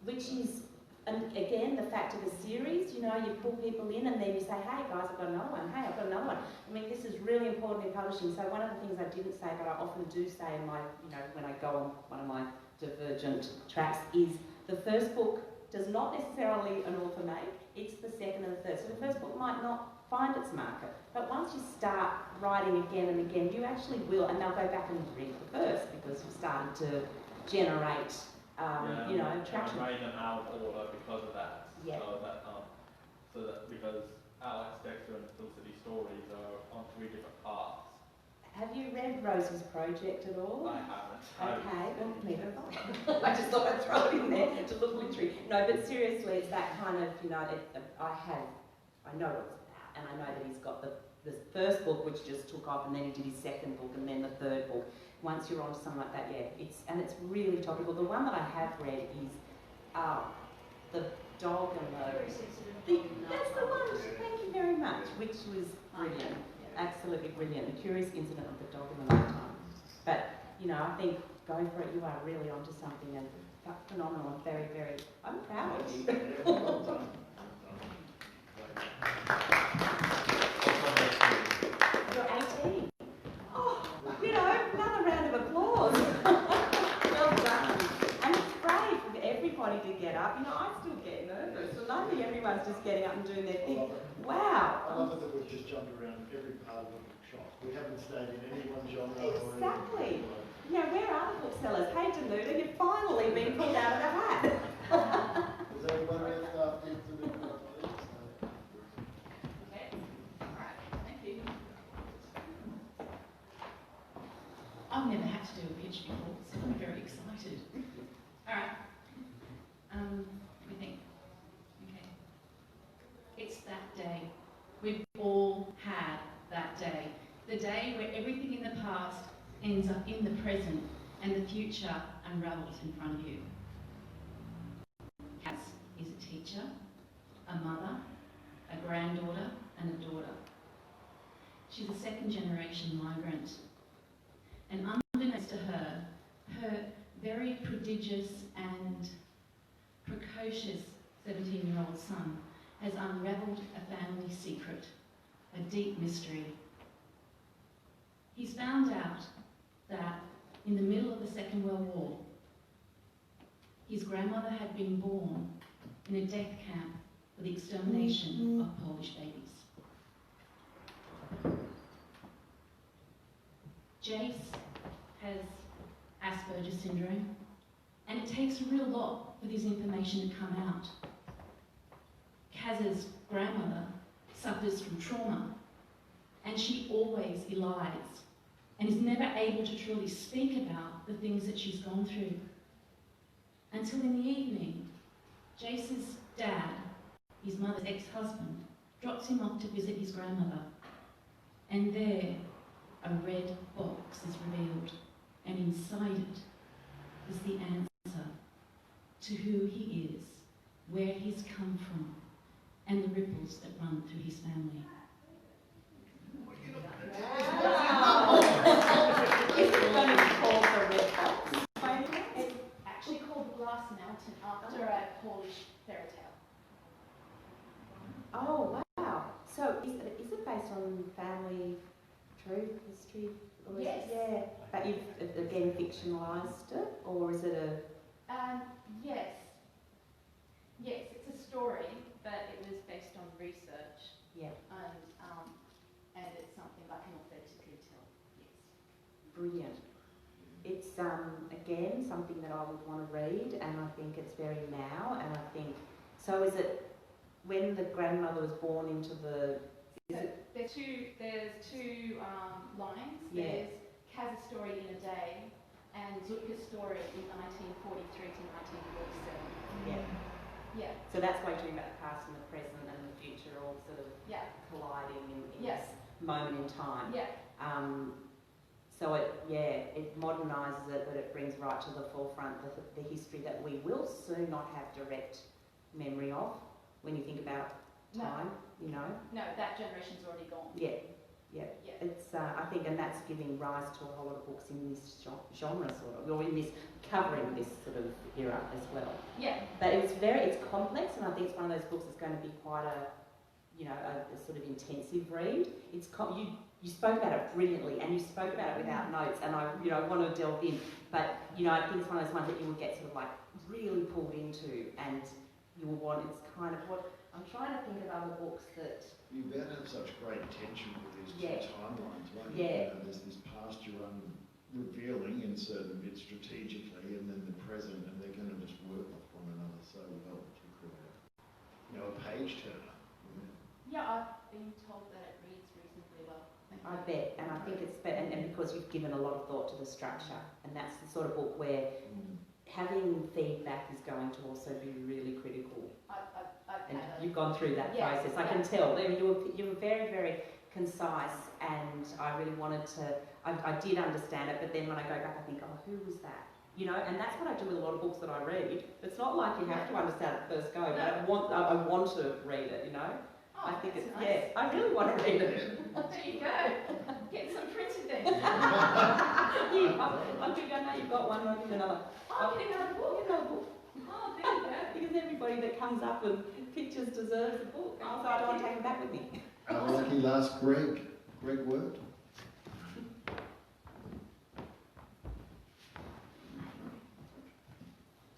Which is, and again, the fact of the series, you know, you pull people in and then you say, hey guys, I've got another one, hey, I've got another one. I mean, this is really important in publishing. So one of the things I didn't say, but I often do say in my, you know, when I go on one of my divergent tracks, is the first book does not necessarily an author make, it's the second and the third. So the first book might not find its market, but once you start writing again and again, you actually will, and they'll go back and read the first because you've started to generate, you know, traction. I made them out of order because of that. Yeah. So that because Alex, Dexter, and Felicity stories are on 3 different paths. Have you read Rosie's project at all? I haven't. Okay, well, neither have I. I just thought I'd throw it in there to look literary. No, but seriously, it's that kind of, you know, I know what it's about, and I know that he's got the first book, which just took off, and then he did his second book, and then the third book. Once you're onto something like that, yeah, it's really topical. The one that I have read is the dog and that's the one. Thank you very much. Which was brilliant, absolutely brilliant. The Curious Incident of the Dog in the Lifetime. But you know, I think go for it. You are really onto something, and phenomenal. And very, very. I'm proud of you. Well done. You're 18. Oh, you know, another round of applause. Well done. And it's brave for everybody to get up. You know, I still get nervous. So I think everyone's just getting up and doing their thing. Wow. I love it that we've just jumped around every part of the bookshop. We haven't stayed in any one genre. Exactly. You know, where are the booksellers? Hey, Danuta, you've finally been pulled out of the hat. Is everyone else after the Okay. All right. Thank you. I've never had to do a pitch before, so I'm very excited. All right. Let me think. Okay. It's that day. We've all had that day. The day where everything in the past ends up in the present and the future unravels in front of you. Cass is a teacher, a mother, a granddaughter, and a daughter. She's a 2nd generation migrant. And unbeknownst to her, her very prodigious and precocious 17-year-old son has unravelled a family secret, a deep mystery. He's found out that in the middle of the Second World War, his grandmother had been born in a death camp for the extermination of Polish babies. Jace has Asperger's syndrome, and it takes a real lot for this information to come out. Kaz's grandmother suffers from trauma, and she always elides and is never able to truly speak about the things that she's gone through. Until in the evening, Jace's dad, his mother's ex-husband, drops him off to visit his grandmother, and there a red box is revealed, and inside it is the answer to who he is, where he's come from, and the ripples that run through his family. Wow! Is it going to be called the Red Box? It's actually called the Glass Mountain after a Polish fairy tale. Oh, wow. So is it based on family truth, history? Or Yes. Yeah. But you've, again, fictionalised it? Or is it a... Yes. Yes, it's a story, But it was based on research. Yeah. And it's something I can authentically tell. Yes. Brilliant. It's again something that I would want to read, and I think it's very now. And I think so. Is it when the grandmother was born into the? There's two lines. Yeah. There's Kaz's story in a day, and Zutka's story in 1943 to 1947. Yeah. Yeah. So that's why you're talking about the past and the present and the future all sort of colliding in this moment in time. Yeah. So it modernises it, but it brings right to the forefront the history that we will soon not have direct memory of when you think about time, you know. No, that generation's already gone. Yeah. It's I think, and that's giving rise to a whole lot of books in this genre sort of, or in this covering this sort of era as well. Yeah. But it's complex, and I think it's one of those books that's going to be quite a sort of intensive read. You spoke about it brilliantly, and you spoke about it without notes, and I want to delve in. But I think it's one of those ones that you would get sort of like really pulled into, and you will want. It's kind of what I'm trying to think of other books that. You better have such great tension with these two timelines, won't you? Yeah. There's this past you revealing in certain bits strategically, and then the present, and they're going to just work with one another so well to create a page turner. Yeah, I've been told that it reads reasonably well. I bet, and I think it's and because you've given a lot of thought to the structure, and that's the sort of book where having feedback is going to also be really critical. And you've gone through that process. I can tell. I mean, you were very, very concise, and I really wanted to. I did understand it, but then when I go back, I think, oh, who was that? And that's what I do with a lot of books that I read. It's not like you have to understand it first go, but I want to read it. Oh, I think it's nice. I really want to read it. There you go. Get some printed then. I know you've got one, I'll give another. I'll get another book. Get another book. Oh, there you go. Because everybody that comes up with pictures deserves a book. So I don't want to take them back with me. Our lucky last Greg word.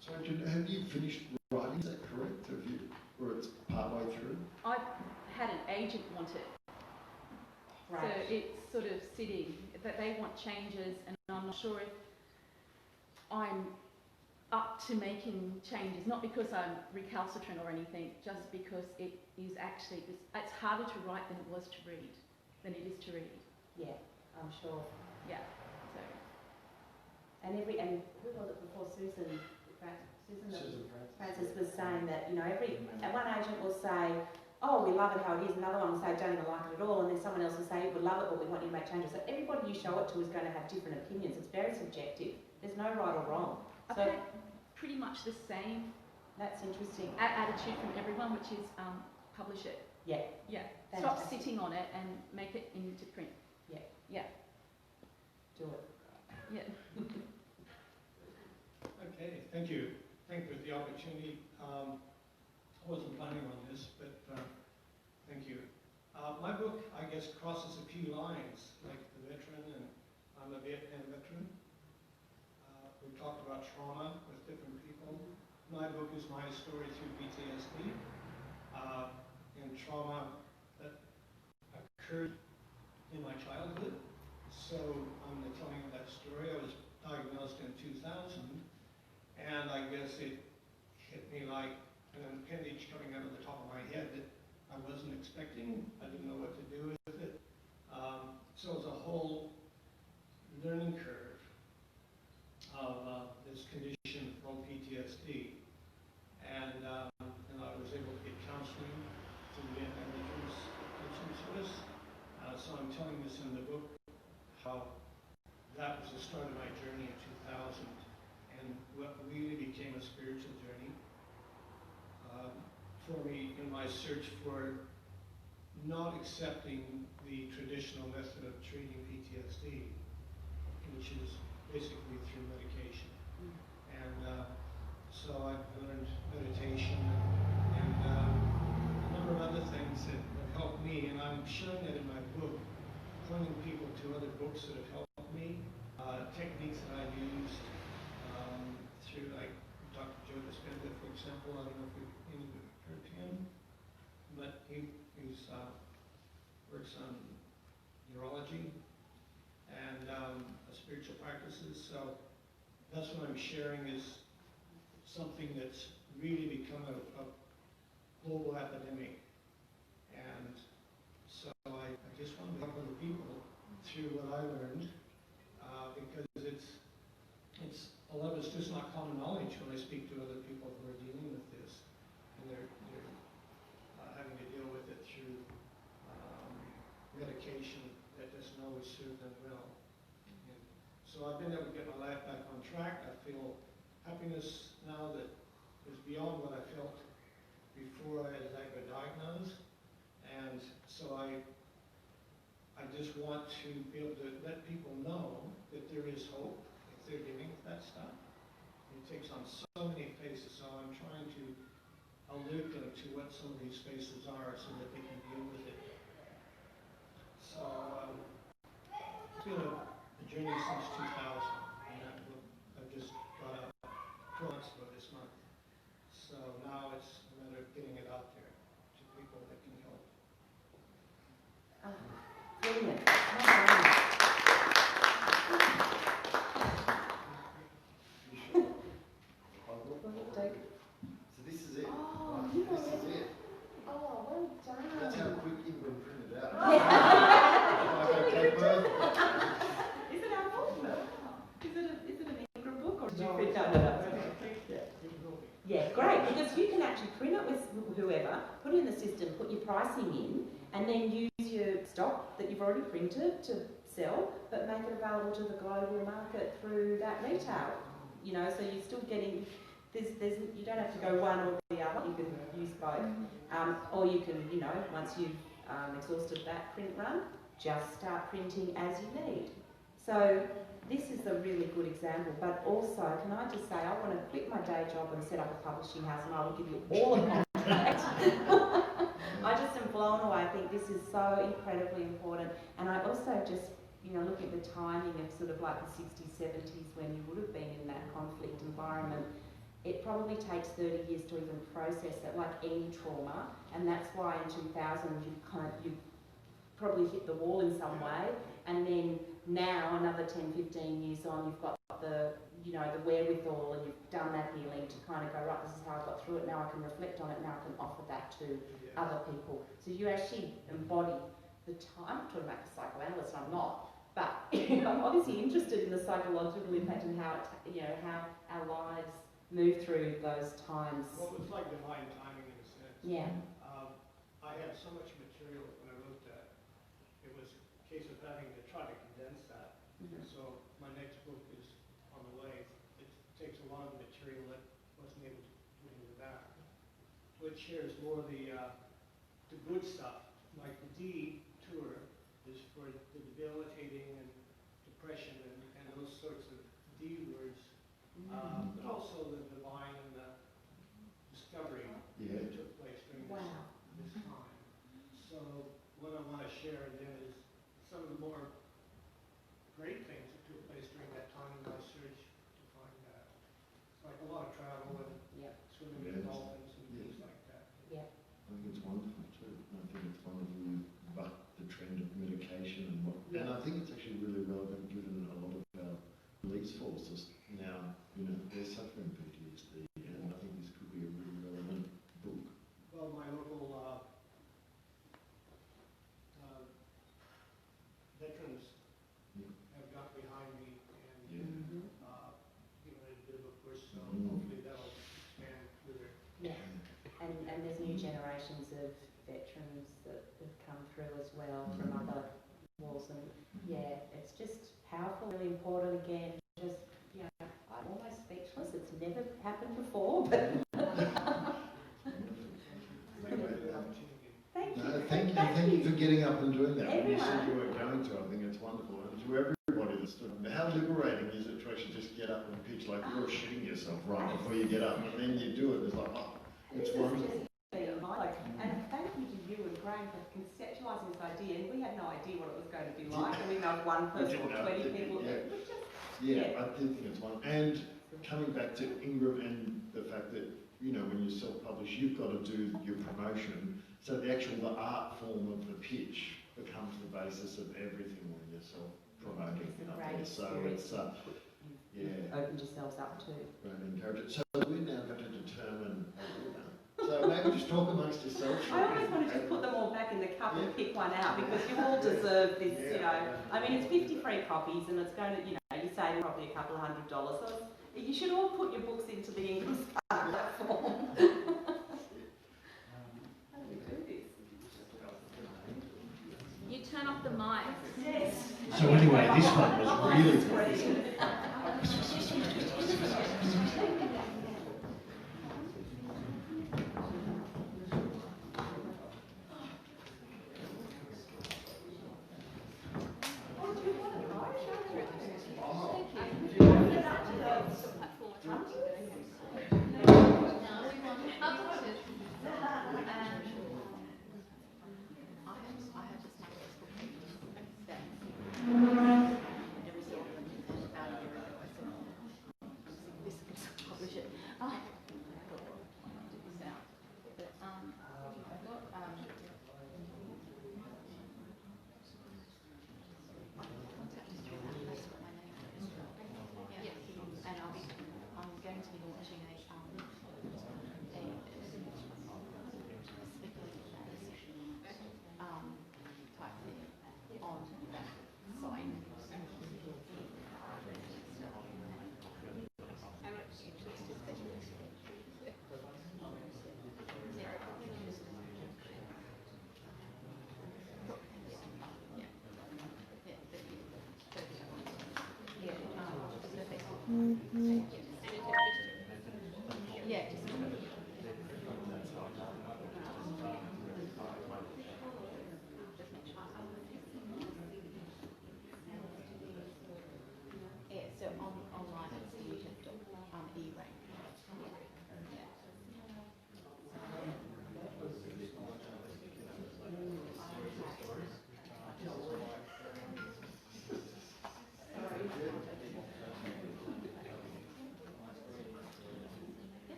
So have you finished writing? Is that correct? Or it's partway through? I had an agent want it. Right. So it's sort of sitting, that they want changes, and I'm not sure if I'm up to making changes, not because I'm recalcitrant or anything, just because it is actually, it's harder to write than it was to read, than it is to read. Yeah, I'm sure. Yeah, so. And who was it before? Susan Francis was saying that, one agent will say, oh, we love it how it is, another one will say, don't even like it at all, and then someone else will say, we love it, but we want you to make changes. So everybody you show it to is going to have different opinions. It's very subjective. There's no right or wrong. So I've had pretty much the same that's interesting. attitude from everyone, which is publish it. Yeah. Yeah. Fantastic. Stop sitting on it and make it into print. Yeah. Yeah. Do it. Yeah. Okay, thank you. Thank you for the opportunity. I wasn't planning on this, but thank you. My book, I guess, crosses a few lines, like the veteran, and I'm a Vietnam veteran. We talked about trauma with different people. My book is my story through PTSD and trauma that occurred in my childhood. So I'm the telling of that story. I was diagnosed in 2000, and I guess it hit me like an appendage coming out of the top of my head that I wasn't expecting. I didn't know what to do with it. So it was a whole learning curve of this condition called PTSD. And I was able to get counseling through the Vietnam Veterans Counseling Service. So I'm telling this in the book, how that was the start of my journey in 2000 and what really became a spiritual journey for me in my search for not accepting the traditional method of treating PTSD, which is basically through medication. And so I learned meditation and a number of other things that have helped me, and I'm showing that in my book, pointing people to other books that have helped me, techniques that I've used through, like Dr. Joe Dispenza, for example. I don't know if any of you have heard of him, but he works on neurology and spiritual practices. So that's what I'm sharing is something that's really become a global epidemic. And so I just want to help other people through what I learned, because it's a lot of it's just not common knowledge when I speak to other people who are dealing with this, and they're having to deal with it through medication that doesn't always serve them well. And so I've been able to get my life back on track. I feel happiness now that is beyond what I felt before I got diagnosed. And so I just want to be able to let people know that there is hope if they're dealing with that stuff. It takes on so many faces, so I'm trying to alert them to what some of these faces are so that they can deal with it. So it's been a journey since 2000, and I've just got up 12 months ago this month. So now it's a matter of getting it out there to people that can help. Brilliant. So this is it. Oh, Right. you This is already- it. Oh, well done. That's how quick England printed out. Yeah. Like I gave birth. Is it our book? Is it an Ingram book, or did you No, print it's it? not. Yeah, great, because you can actually print it with whoever, put it in the system, put your pricing in, and then use your stock that you've already printed to sell, but make it available to the global market through that retail. You know, so you're still getting, you don't have to go one or the other, you can use both. Or you can, you know, once you've exhausted that print run, just start printing as you need. So this is a really good example, but also, can I just say, I want to quit my day job and set up a publishing house, and I will give you all a contract. I just am blown away. I think this is so incredibly important. And I also just, you know, look at the timing of sort of like the 60s, 70s when you would have been in that conflict environment. It probably takes 30 years to even process it, like any trauma, and that's why in 2000 you probably hit the wall in some way, and then now another 10, 15 years on, you've got the, you know, the wherewithal, and you've done that healing to kind of go, right, this is how I got through it, now I can reflect on it, now I can offer that to other people. So you actually embody the time. I'm not talking about the psychoanalyst, I'm not, but I'm obviously interested in the psychological impact and how it, you know, how our lives move through those times. Well, it's like divine timing in a sense. Yeah. I had so much material when I wrote that. It was a case of having to try to condense that. Mm-hmm. So my next book is on the way. It takes a lot of material that wasn't able to put into that. Which shares more of the good stuff. Like the D tour is for the debilitating and depression and those sorts of D words. But also the divine and the discovery that took place during this time. So what I want to share then is some of the more great things that took place during that time in my search to find that. Like a lot of travel and swimming with dolphins and things like that. Yeah. I think it's wonderful too. I think it's wonderful you buck the trend of medication and and I think it's actually really relevant given a lot of our police forces now, you know, they're suffering PTSD, and I think this could be a really relevant book. Well, my local veterans have got behind me and given it a bit of a push, so hopefully that'll expand further. Yeah, and there's new generations of veterans that have come through as well from other wars, and it's just powerful, really important. Again, just, you know, I'm almost speechless. It's never happened before, but Thank you for getting up and doing that. When you Everyone. said you were going to, I think it's wonderful. And to everybody that's doing it, how liberating is it to actually just get up and pitch like you're shitting yourself right before you get up, and then you do it. It's like, oh, it's wonderful. And thank you to you and Graham for conceptualising this idea. And we had no idea what it was going to be like. And we know one person or 20 people. I did think it's wonderful. And coming back to Ingram and the fact that, you know, when you self-publish, you've got to do your promotion. So the art form of the pitch becomes the basis of everything when you're self-promoting. So it's opened yourselves up to. Right, encourage it. So we're now going to determine a winner. So maybe just talk amongst yourselves. I always want to just put them all back in the cup and pick one out because you all deserve this, you know. I mean, it's 50 free copies and it's going to, you know, you're saving probably a couple of $100. So you should all put your books into the English platform. How do we do this? You turn off the mic. Yes. So anyway, this one was really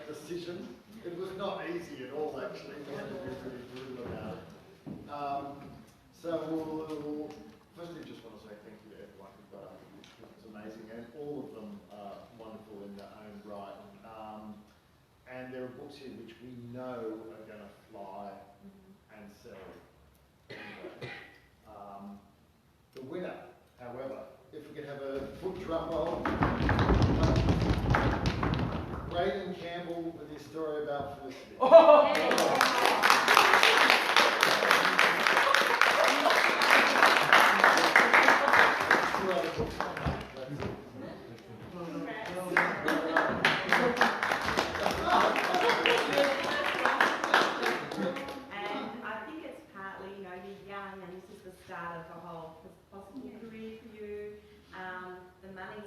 decision. It was not easy at all, actually. We had to be pretty brutal about it. So, firstly, just want to say thank you to everyone who got up. It's amazing, and all of them are wonderful in their own right. And there are books here which we know are going to fly and sell. Anyway. winner. However, if we could have a foot drum roll. Brayden Campbell with his story about Felicity. Start of a whole possible career for you. The money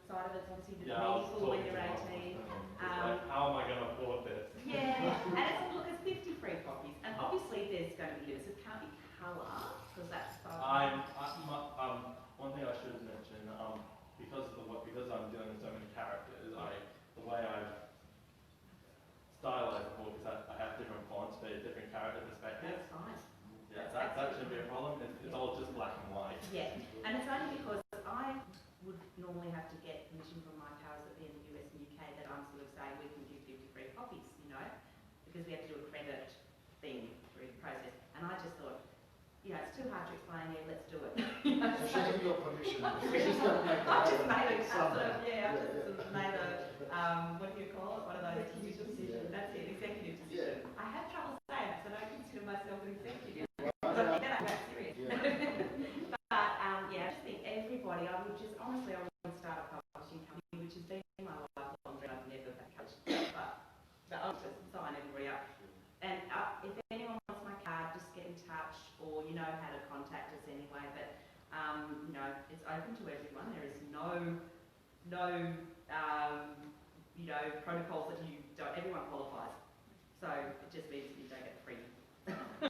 side of it's obviously meaningful when you're 18. How am I going to afford this? Yeah, and it's 50 free copies, and obviously there's going to be limits. It can't be colour because that's. One thing I should mention, because I'm dealing with so many characters, the way I've stylized the book is that I have different fonts for different character perspectives. That's fine. Yeah, that shouldn't be a problem. It's all just black and white. Yeah, and it's only because I would normally have to get permission from my powers that be in the US and UK that I'm sort of saying we can give 50 free copies, you know, because we have to do a credit thing through the process. And I just thought, you know, it's too hard to explain here, let's do it. You know, she hasn't got permission. She's got to make I've just made a sort of made a, what do you call it? One of those decisions. That's it, executive decision. Yeah. I have trouble saying it, so I don't consider myself an executive. I just think everybody, I would just, honestly, I would start a publishing company, which has been my lifelong dream. I've never published it, but I'll just sign everybody up. And if anyone wants my card, just get in touch, or you know how to contact us anyway. But you know, it's open to everyone. There is no you know, protocols that you don't. Everyone qualifies. So it just means you don't get free.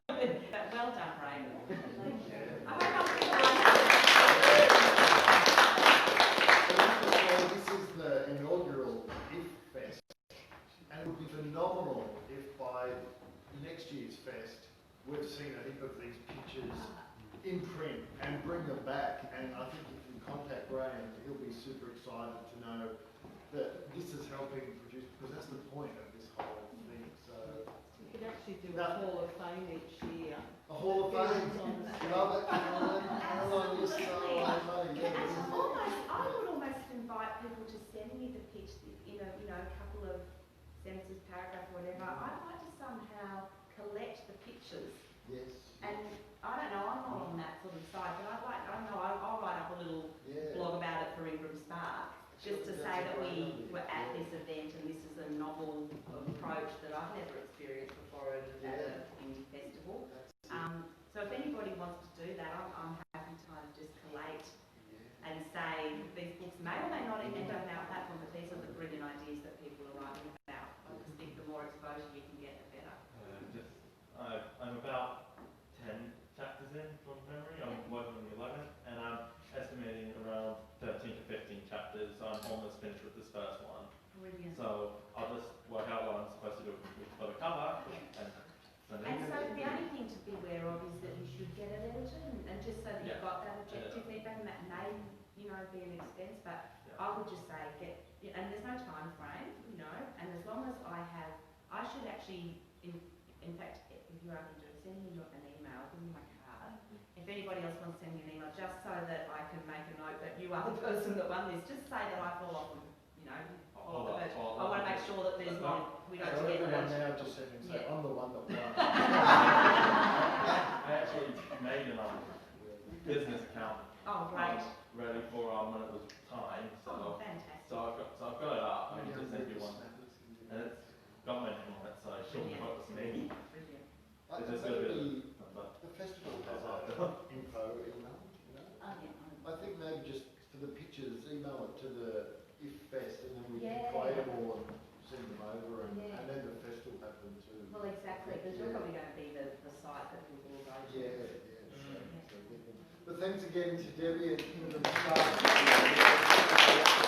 But well done, Ray. This is the inaugural IF Fest, and it would be phenomenal if by next year's Fest we've seen a heap of these pictures in print and bring them back. And I think if you contact Graham, he'll be super excited to know that this is helping produce, because that's the point of this whole thing. So you could actually do a Hall of Fame each year. A Hall of Fame. Love it, Caroline. You're so money. I would almost invite people to send me the pitch in a couple of sentences, paragraph, or whatever. I'd like to somehow collect the pictures. Yes. And I don't know, I'm not on that sort of side, but I'll write up a little blog about it for Ingram Spark, just to say that we were at this event and this is a novel approach that I've never experienced before at a indie festival. So if anybody wants to do that, I'm happy to kind of just collate and say these books may or may not end up on our platform, but these are the brilliant ideas that people are writing about. I just think the more exposure you can get, the better. I'm about 10 chapters in from memory. I'm working on the 11th, and I'm estimating around 13 to 15 chapters. So I'm almost finished with this first one. Brilliant. So I'll just work out what I'm supposed to do for the cover. And so the only thing to be aware of is that you should get it edited, and just so that you've got that objective feedback, and that may, you know, be an expense, but I would just say and there's no time frame, you know, and as long as I should actually, in fact, if you are going to do it, send me an email, give me my card. If anybody else wants to send me an email, just so that I can make a note that you are the person that won this, just say that I fall off, you know, I want to make sure that there's we don't get everyone now just send and say, I'm the one that won. I actually made another business account. Oh, great. Ready for when it was time. So, fantastic. So I've got it up. I can just send you one. And it's got my name on it, so it shouldn't know it's me. It's just going to be the festival has info email, you know? I think maybe just for the pictures, email it to the IF Fest, and then we can create them all and send them over, and then the festival happen too. Well, exactly, because we're probably going to be the site that people will go to. But thanks again to Debbie and Ingram Spark.